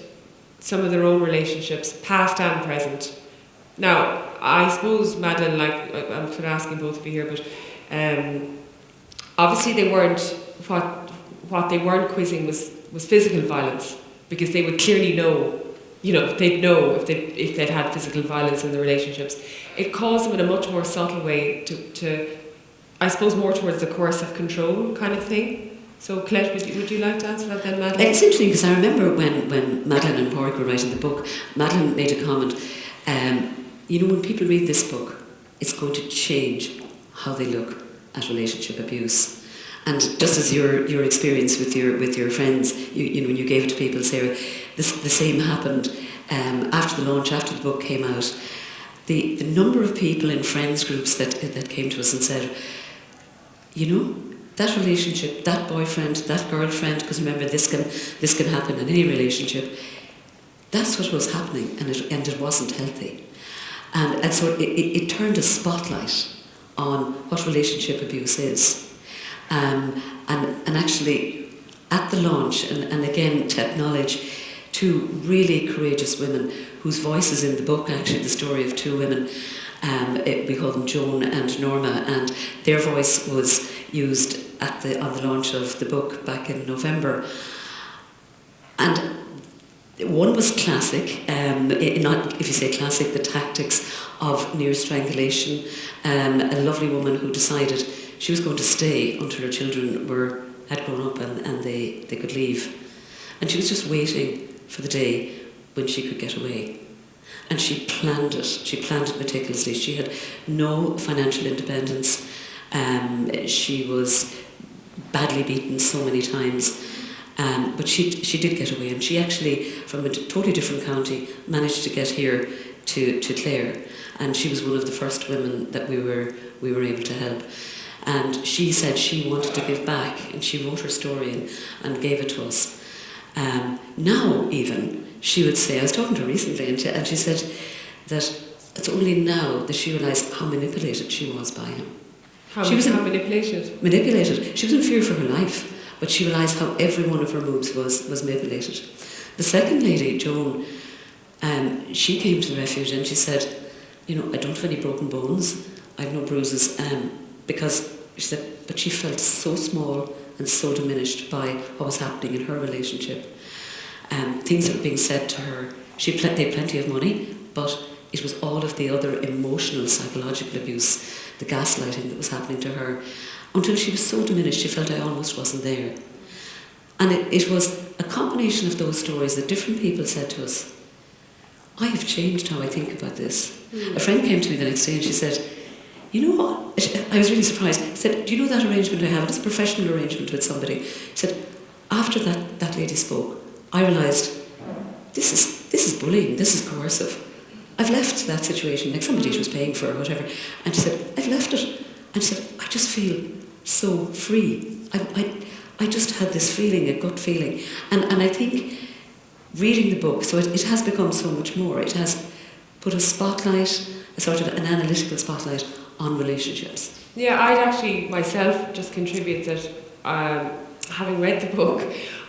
some of their own relationships, past and present. Now, I suppose, Madeline, I'm sort of asking both of you here, but obviously they weren't, what they weren't quizzing was physical violence, because they would clearly know, they'd know if they'd had physical violence in their relationships. It caused them in a much more subtle way to I suppose, more towards the coercive control kind of thing. So, Colette, would you like to answer that then, Madeline? It's interesting, because I remember when Madeline and Pádraig were writing the book, Madeline made a comment, when people read this book, it's going to change how they look at relationship abuse. And just as your experience with your friends, when you gave it to people, Sarah, the same happened after the launch, after the book came out, the number of people in friends groups that came to us and said, you know, that relationship, that boyfriend, that girlfriend, because remember this can happen in any relationship, that's what was happening, and it wasn't healthy. And so it turned a spotlight on what relationship abuse is. And actually, at the launch, and again to acknowledge two really courageous women whose voices in the book, actually the story of two women, we call them Joan and Norma, and their voice was used on the launch of the book back in November. And one was classic, not if you say classic, the tactics of near strangulation. A lovely woman who decided she was going to stay until her children had grown up and they could leave. And she was just waiting for the day when she could get away. And she planned it. She planned it meticulously. She had no financial independence. She was badly beaten so many times. But she did get away, and she actually, from a totally different county, managed to get here to Clare. And she was one of the first women that we were able to help. And she said she wanted to give back, and she wrote her story and gave it to us. Now, even, she would say, I was talking to her recently, and she said that it's only now that she realised how manipulated she was by him. How manipulated? Manipulated. She was in fear for her life, but she realised how every one of her moves was manipulated. The second lady, Joan, she came to the refuge and she said, you know, I don't have any broken bones, I have no bruises, because she said, but she felt so small and so diminished by what was happening in her relationship. Things that were being said to her. They had plenty of money, but it was all of the other emotional, psychological abuse, the gaslighting that was happening to her, until she was so diminished she felt I almost wasn't there. And it was a combination of those stories that different people said to us, I have changed how I think about this. A friend came to me the next day and she said, you know what? I was really surprised. She said, do you know that arrangement I have? It's a professional arrangement with somebody. She said, after that lady spoke, I realised this is bullying, this is coercive. I've left that situation, like somebody was paying for or whatever. And she said, I've left it. And she said, I just feel so free. I just had this feeling, a gut feeling. And I think reading the book, so it has become so much more. It has put a spotlight, a sort of an analytical spotlight on relationships. Yeah, I'd actually myself just contribute that having read the book,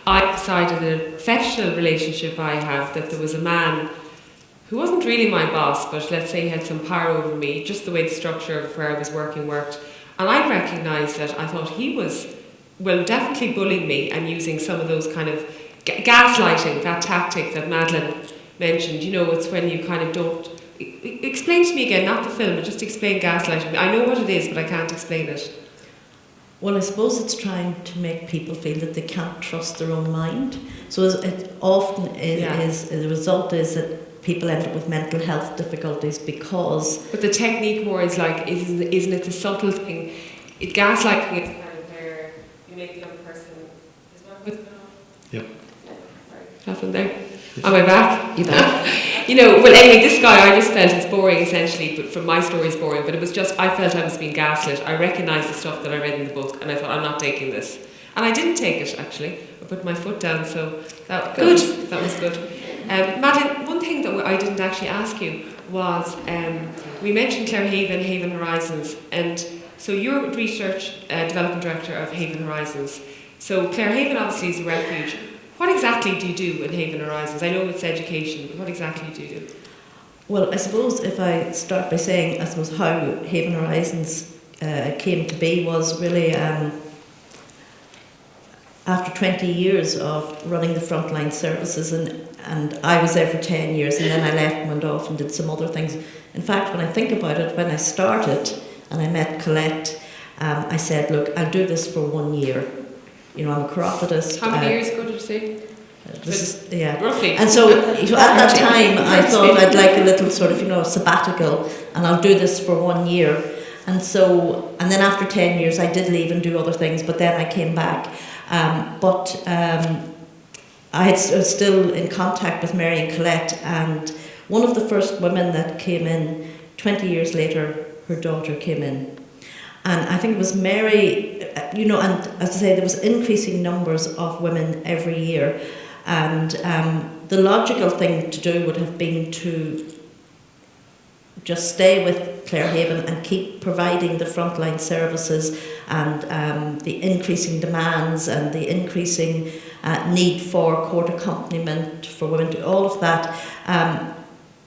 I decided that a professional relationship I have, that there was a man who wasn't really my boss, but let's say he had some power over me, just the way the structure of where I was working worked. And I recognised that I thought he was, well, definitely bullying me and using some of those kind of gaslighting, that tactic that Madeline mentioned. You know, it's when you kind of don't... Explain to me again, not the film, but just explain gaslighting. I know what it is, but I can't explain it. Well, I suppose it's trying to make people feel that they can't trust their own mind. So it often is the result is that people end up with mental health difficulties because... But the technique more is like, isn't it the subtle thing? Gaslighting is kind of where you make the other person... Is that with... Yep. Nothing there. Am I back? You're back. You know, well anyway, this guy, I just felt it's boring essentially, but from my story it's boring, but it was just, I felt I was being gaslit. I recognised the stuff that I read in the book and I thought, I'm not taking this. And I didn't take it actually. I put my foot down, so that was good. Madeline, one thing that I didn't actually ask you was, we mentioned Clare Haven Horizons, and so you're research development director of Haven Horizons. So Clare Haven obviously is a refuge. What exactly do you do in Haven Horizons? I know it's education, but what exactly do you do? Well, I suppose if I start by saying, I suppose how Haven Horizons came to be was really after 20 years of running the frontline services, and I was there for 10 years, and then I left and went off and did some other things. In fact, when I think about it, when I started and I met Colette, I said, look, I'll do this for 1 year. You know, I'm a chiropodist. How many years ago did you say? Roughly. And so at that time, I thought I'd like a little sort of, sabbatical, and I'll do this for 1 year. And then after 10 years, I did leave and do other things, but then I came back. I was still in contact with Mary and Colette, and one of the first women that came in, 20 years later, her daughter came in. And I think it was Mary, and as I say, there was increasing numbers of women every year. And the logical thing to do would have been to just stay with Clarehaven and keep providing the frontline services and the increasing demands and the increasing need for court accompaniment for women, all of that.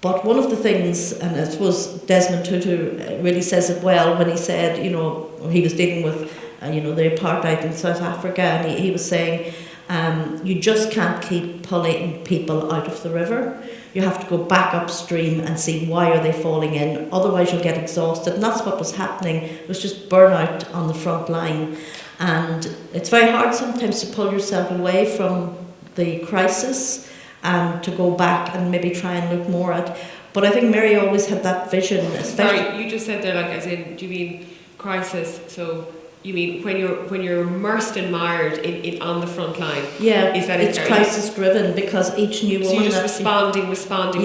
But one of the things, and I suppose Desmond Tutu really says it well when he said, he was dealing with, the apartheid in South Africa, and he was saying, you just can't keep pulling people out of the river. You have to go back upstream and see why are they falling in, otherwise you'll get exhausted. And that's what was happening. It was just burnout on the front line. And it's very hard sometimes to pull yourself away from the crisis and to go back and maybe try and look more at. But I think Mary always had that vision. Especially. Sorry, you just said there, like, as in, do you mean crisis? So you mean when you're immersed and mired in on the front line? Yeah, is that it's crisis driven because each new woman. So you're just responding,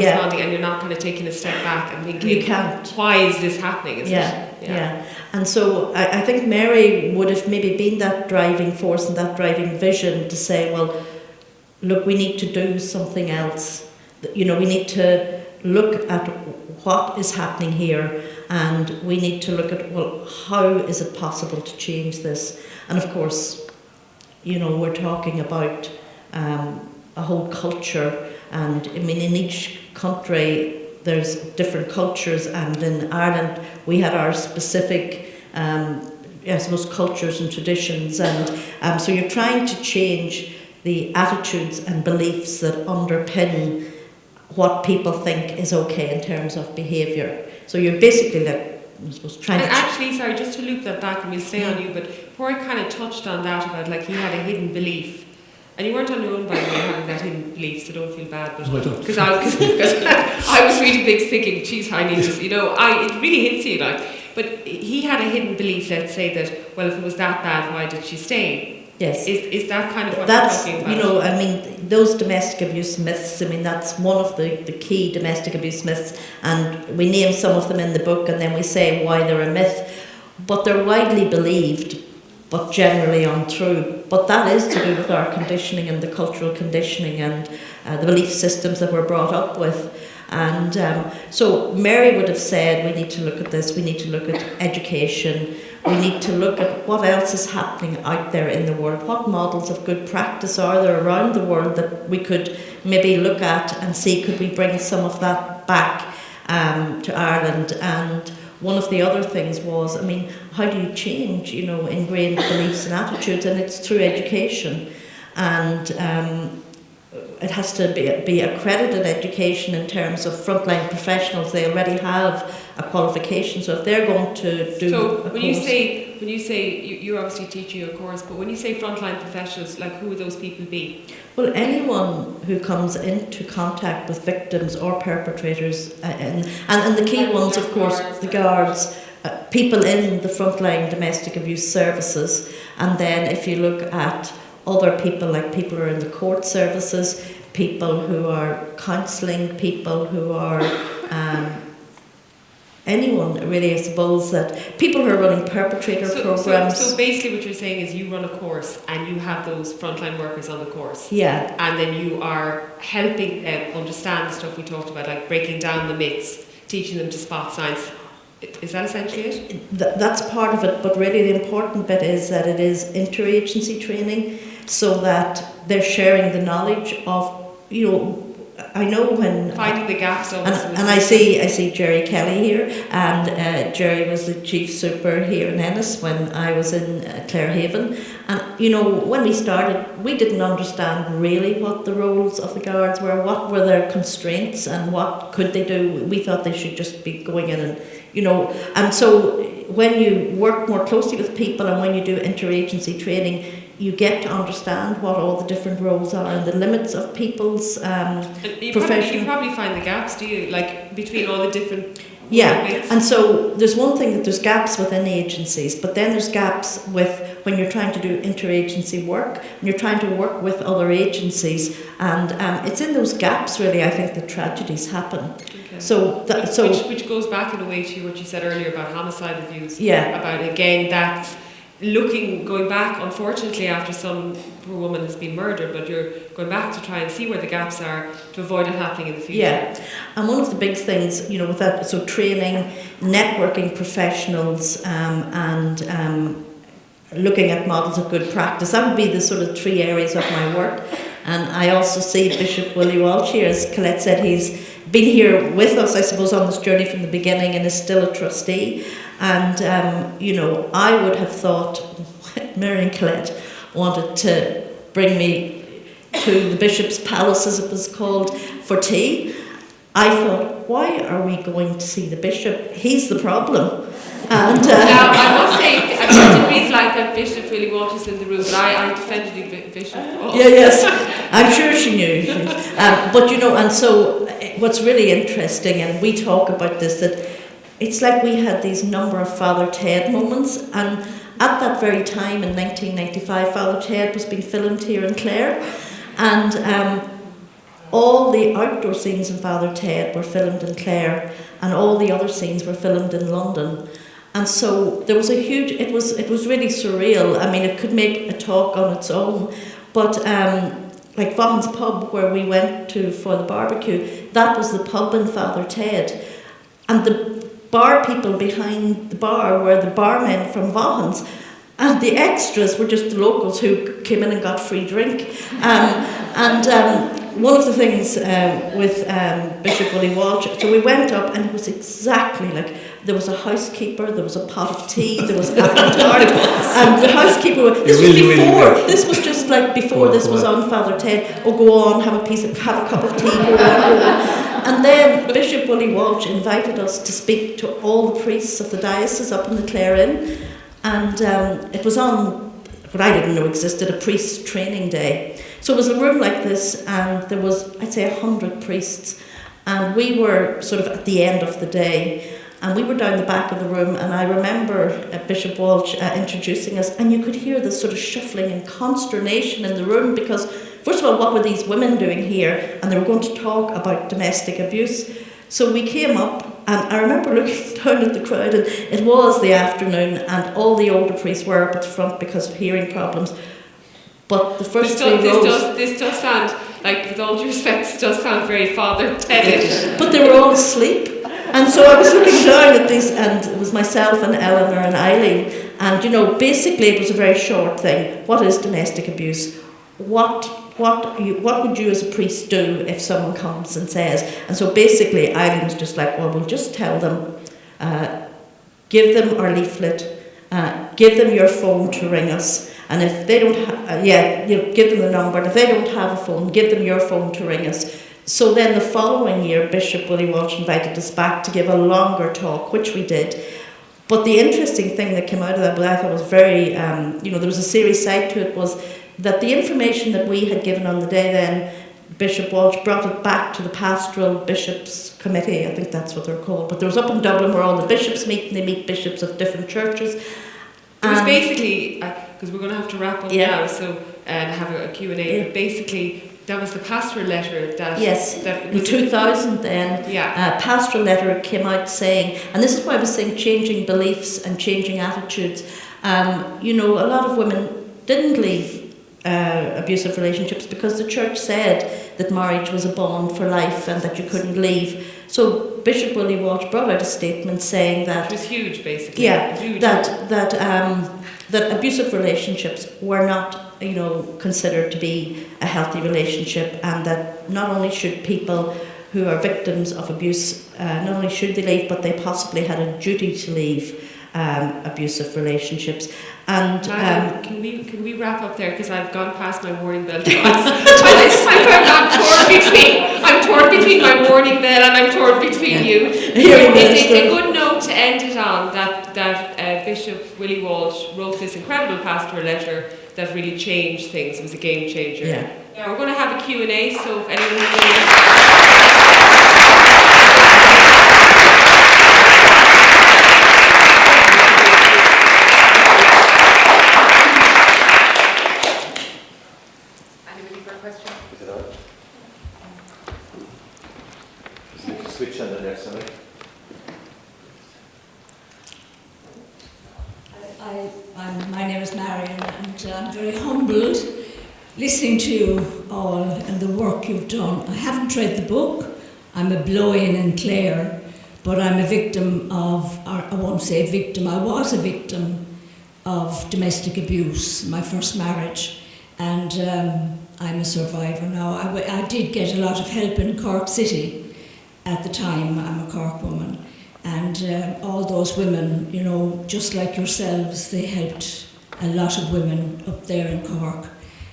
and you're not kind of taking a step back and thinking, you can't. Why is this happening? Yeah. And so I think Mary would have maybe been that driving force and that driving vision to say, well, look, we need to do something else. We need to look at what is happening here, and we need to look at, well, how is it possible to change this? And of course, we're talking about a whole culture, and I mean, in each country there's different cultures, and in Ireland we had our specific cultures and traditions, and so you're trying to change the attitudes and beliefs that underpin what people think is okay in terms of behaviour. So you're basically trying to... Actually, sorry, just to loop that back, and we'll stay on you, but Pádraig kind of touched on that about, like, he had a hidden belief. And you weren't on your own, by the way, having that hidden belief, so don't feel bad. Because I was reading things thinking, geez, I need to... it really hits you, like. But he had a hidden belief, let's say, that, well, if it was that bad, why did she stay? Yes. Is that kind of what you're talking about? Those domestic abuse myths, that's one of the key domestic abuse myths, and we name some of them in the book, and then we say why they're a myth. But they're widely believed, but generally untrue. But that is to do with our conditioning and the cultural conditioning and the belief systems that we're brought up with. And so Mary would have said, we need to look at this, we need to look at education, we need to look at what else is happening out there in the world, what models of good practice are there around the world that we could maybe look at and see, could we bring some of that back to Ireland. And one of the other things was, how do you change, ingrained beliefs and attitudes? And it's through education. And it has to be accredited education in terms of frontline professionals. They already have a qualification, so if they're going to do when you say you're obviously teaching a course, but when you say frontline professionals, like, who would those people be? Well, anyone who comes into contact with victims or perpetrators, and the key ones, of course, the guards, people in the frontline domestic abuse services, and then if you look at other people, like people who are in the court services, people who are counselling, people who are anyone really, I suppose, that people who are running perpetrator programs. So basically what you're saying is you run a course and you have those frontline workers on the course. Yeah. And then you are helping them understand the stuff we talked about, like breaking down the myths, teaching them to spot signs. Is that essentially it? That's part of it, but really the important bit is that it is interagency training, so that they're sharing the knowledge of, I know when... Finding the gaps. And I see Jerry Kelly here, and Jerry was the chief super here in Ennis when I was in Clarehaven. And, when we started, we didn't understand really what the roles of the guards were, what were their constraints and what could they do. We thought they should just be going in and, and so when you work more closely with people and when you do interagency training, you get to understand what all the different roles are and the limits of people's profession. You probably find the gaps, do you? Like, between all the different... Yeah, and so there's one thing that there's gaps within agencies, but then there's gaps with when you're trying to do interagency work, when you're trying to work with other agencies, and it's in those gaps really I think that tragedies happen. Okay. Which goes back in a way to what you said earlier about homicide reviews. Yeah. About again that's going back, unfortunately, after some poor woman has been murdered, but you're going back to try and see where the gaps are to avoid it happening in the future. Yeah, and one of the big things, with that, so training, networking professionals, and looking at models of good practice, that would be the sort of 3 areas of my work. And I also see Bishop Willie Walsh here, as Colette said, he's been here with us, I suppose, on this journey from the beginning and is still a trustee. And, I would have thought Mary and Colette wanted to bring me to the Bishop's Palace, as it was called, for tea. I thought, why are we going to see the Bishop? He's the problem. And now, I must say, I didn't really like that Bishop Willie Walsh is in the room, but I defended you, Bishop. Oh. Yeah, yes, I'm sure she knew. But and so what's really interesting, and we talk about this, that it's like we had these number of Father Ted moments, and at that very time in 1995, Father Ted was being filmed here in Clare, and all the outdoor scenes in Father Ted were filmed in Clare, and all the other scenes were filmed in London. And so there was a huge, it was really surreal. I mean, it could make a talk on its own, but like Vaughan's pub, where we went to for the barbecue, that was the pub in Father Ted. And the bar people behind the bar were the barmen from Vaughan's, and the extras were just the locals who came in and got free drink. One of the things with Bishop Willie Walsh, so we went up and it was exactly like, there was a housekeeper, there was a pot of tea, there was apple tart, and the housekeeper, this was just like before this was on Father Ted, go on, have a cup of tea, go on. And then Bishop Willie Walsh invited us to speak to all the priests of the diocese up in the Clare Inn, and it was on what I didn't know existed, a priest training day. So it was a room like this, and there was, I'd say, 100 priests, and we were sort of at the end of the day, and we were down the back of the room, and I remember Bishop Walsh introducing us, and you could hear this sort of shuffling and consternation in the room, because first of all, what were these women doing here? And they were going to talk about domestic abuse. So we came up, and I remember looking down at the crowd, and it was the afternoon, and all the older priests were up at the front because of hearing problems. But the first this does sound, like, with all due respect, this does sound very Father Ted-ish. But they were all asleep. And so I was looking down at these, and it was myself and Eleanor and Eileen, and basically it was a very short thing. What is domestic abuse? What would you as a priest do if someone comes and says? And so basically Eileen was just like, well, we'll just tell them, give them our leaflet, give them your phone to ring us, and if they don't give them the number, and if they don't have a phone, give them your phone to ring us. So then the following year, Bishop Willie Walsh invited us back to give a longer talk, which we did. But the interesting thing that came out of that, but I thought was very, there was a serious side to it, was that the information that we had given on the day then, Bishop Walsh brought it back to the Pastoral Bishops Committee, I think that's what they're called, but there was up in Dublin where all the bishops meet, and they meet bishops of different churches. It was basically, because we're going to have to wrap up now, so and have a Q&A, but basically that was the pastoral letter that... Yes, that in 2000 then, pastoral letter came out saying, and this is why I was saying changing beliefs and changing attitudes. A lot of women didn't leave abusive relationships because the church said that marriage was a bond for life and that you couldn't leave. So Bishop Willie Walsh brought out a statement saying that... It was huge, basically. Yeah, huge. that abusive relationships were not, considered to be a healthy relationship, and that not only should people who are victims of abuse, not only should they leave, but they possibly had a duty to leave abusive relationships. And can we wrap up there, because I've gone past my warning bell twice. I'm torn between my warning bell and I'm torn between you. It's a good note to end it on that Bishop Willie Walsh wrote this incredible pastoral letter that really changed things. It was a game changer. Yeah, we're going to have a Q&A, so if anyone has any... My name is Marion, and I'm very humbled listening to you all and the work you've done. I haven't read the book. I'm a blow-in in Clare, but I'm a victim of, or I won't say victim, I was a victim of domestic abuse, my first marriage, and I'm a survivor now. I did get a lot of help in Cork City at the time. I'm a Cork woman. And all those women, you know, just like yourselves, they helped a lot of women up there in Cork.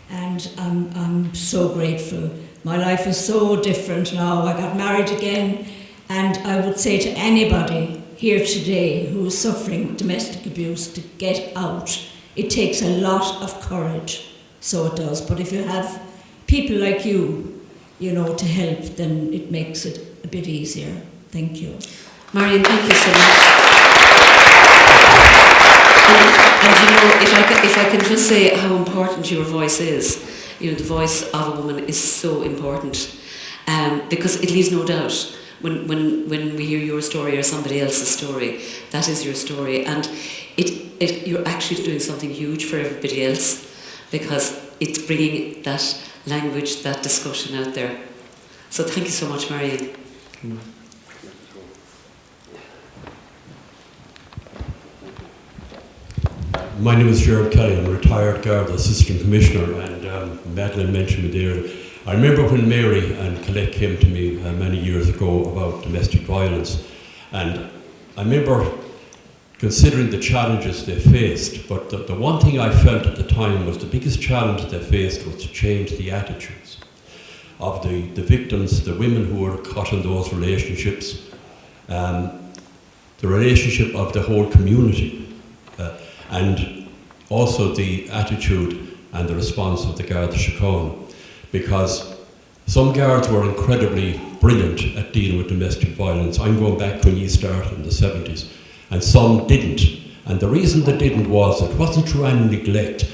And I'm so grateful. My life is so different now. I got married again, and I would say to anybody here today who is suffering domestic abuse to get out. It takes a lot of courage, so it does. But if you have people like you know, to help, then it makes it a bit easier. Thank you. Marion, thank you so much. And you know, if I can just say how important your voice is, you know, the voice of a woman is so important, because it leaves no doubt when we hear your story or somebody else's story, that is your story, and you're actually doing something huge for everybody else, because it's bringing that language, that discussion out there. So thank you so much, Marion. My name is Gerard Kelly. I'm a retired Garda Assistant Commissioner, and Madeline mentioned me there. I remember when Mary and Colette came to me many years ago about domestic violence, and I remember considering the challenges they faced, but the one thing I felt at the time was the biggest challenge they faced was to change the attitudes of the victims, the women who were caught in those relationships, the relationship of the whole community. And also the attitude and the response of the Garda Síochána, because some guards were incredibly brilliant at dealing with domestic violence. I'm going back when you started in the 70s, and some didn't. And the reason they didn't was it wasn't through any neglect.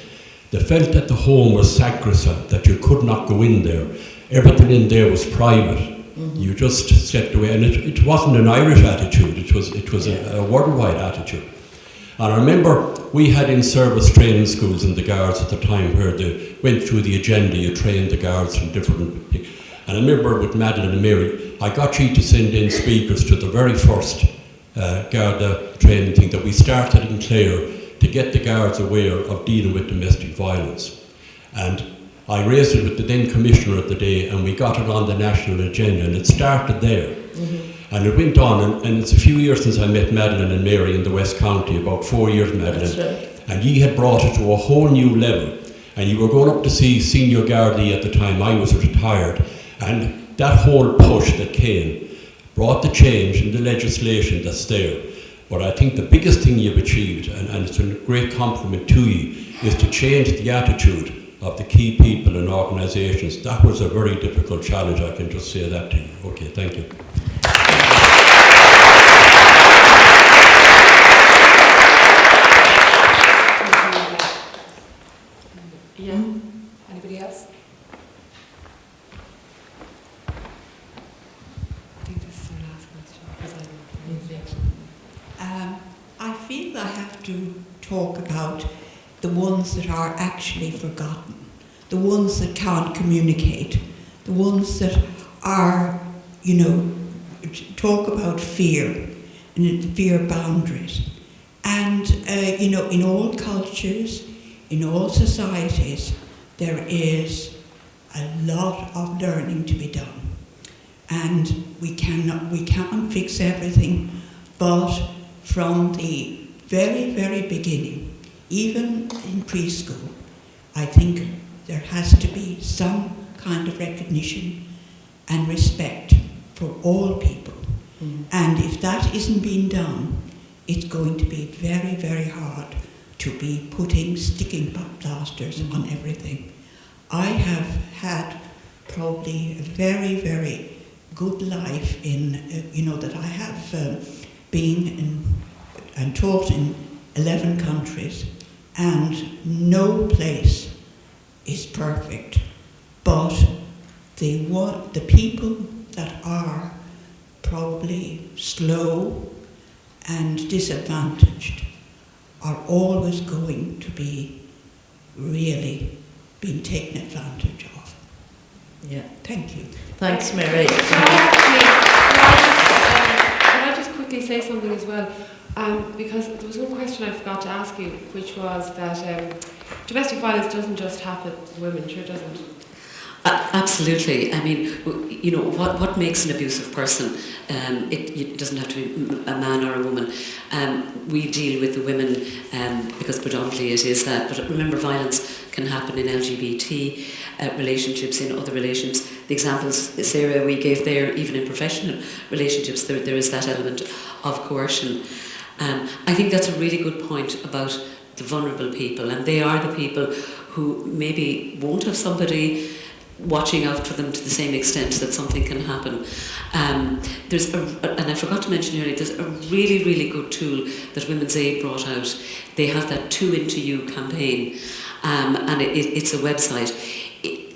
They felt that the home was sacrosanct, that you could not go in there. Everything in there was private. Mm-hmm. You just stepped away, and it wasn't an Irish attitude, it was a worldwide attitude. And I remember we had in-service training schools in the Guards at the time where they went through the agenda, you trained the Guards from different things. And I remember with Madeline and Mary, I got you to send in speakers to the very first Garda training thing that we started in Clare to get the Guards aware of dealing with domestic violence. And I raised it with the then Commissioner of the day, and we got it on the national agenda, and it started there. Mm-hmm. And it went on, and it's a few years since I met Madeline and Mary in the West County, about 4 years, Madeline. Right. And ye had brought it to a whole new level. And you were going up to see Senior Gardaí at the time. I was retired. And that whole push that came brought the change in the legislation that's there. But I think the biggest thing you've achieved, and it's a great compliment to you, is to change the attitude of the key people and organisations. That was a very difficult challenge, I can just say that to you. Okay, thank you. Yeah. Anybody else? I think this is our last question. I feel I have to talk about the ones that are actually forgotten, the ones that can't communicate, the ones that are, you know, talk about fear and fear boundaries. And, you know, in all cultures, in all societies, there is a lot of learning to be done. And we can't fix everything, but from the very, very beginning, even in preschool, I think there has to be some kind of recognition and respect for all people. Mm. And if that isn't being done, it's going to be very, very hard to be putting sticking plasters on everything. I have had probably a very, very good life in, you know, that I have been in and taught in 11 countries, and no place is perfect. But the people that are probably slow and disadvantaged are always going to be really being taken advantage of. Yeah. Thank you. Thanks, Mary. Can I just quickly say something as well? Because there was one question I forgot to ask you, which was that domestic violence doesn't just happen to women, sure doesn't. Absolutely. I mean, you know, what makes an abusive person? It doesn't have to be a man or a woman. We deal with the women because predominantly it is that. But remember, violence can happen in LGBT relationships, in other relations. The examples, Sarah, we gave there, even in professional relationships, there is that element of coercion. I think that's a really good point about the vulnerable people, and they are the people who maybe won't have somebody watching out for them to the same extent that something can happen. And I forgot to mention earlier, there's a really, really good tool that Women's Aid brought out. They have that 2 Into You campaign, and it's a website.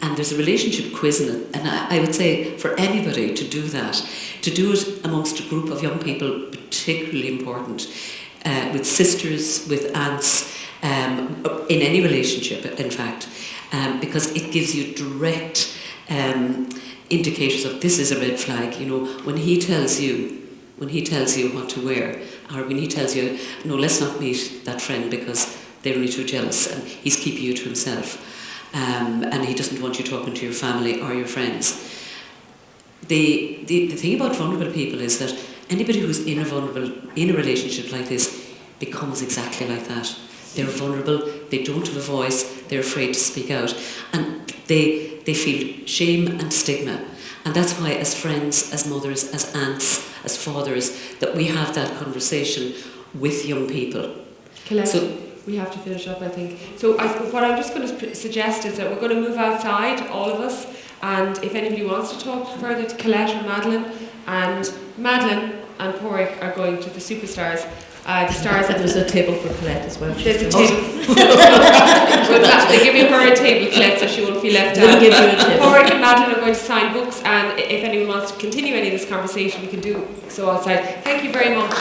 And there's a relationship quiz in it, and I would say for anybody to do that, to do it amongst a group of young people, particularly important, with sisters, with aunts, in any relationship, in fact, because it gives you direct indicators of this is a red flag. You know, when he tells you what to wear, or when he tells you, no, let's not meet that friend because they're only too jealous, and he's keeping you to himself. And he doesn't want you talking to your family or your friends. The thing about vulnerable people is that anybody who's in a relationship like this becomes exactly like that. They're vulnerable, they don't have a voice, they're afraid to speak out, and they feel shame and stigma. And that's why, as friends, as mothers, as aunts, as fathers, that we have that conversation with young people. Colette, so we have to finish up, I think. So what I'm just going to suggest is that we're going to move outside, all of us, and if anybody wants to talk further to Colette or Madeline, and Madeline and Pádraig are going to the superstars. The stars. There's a table for Colette as well. There's a table. They give you her a table, Colette, so she won't feel left out. We'll give you a table. Pádraig and Madeline are going to sign books, and if anyone wants to continue any of this conversation, we can do so outside. Thank you very much.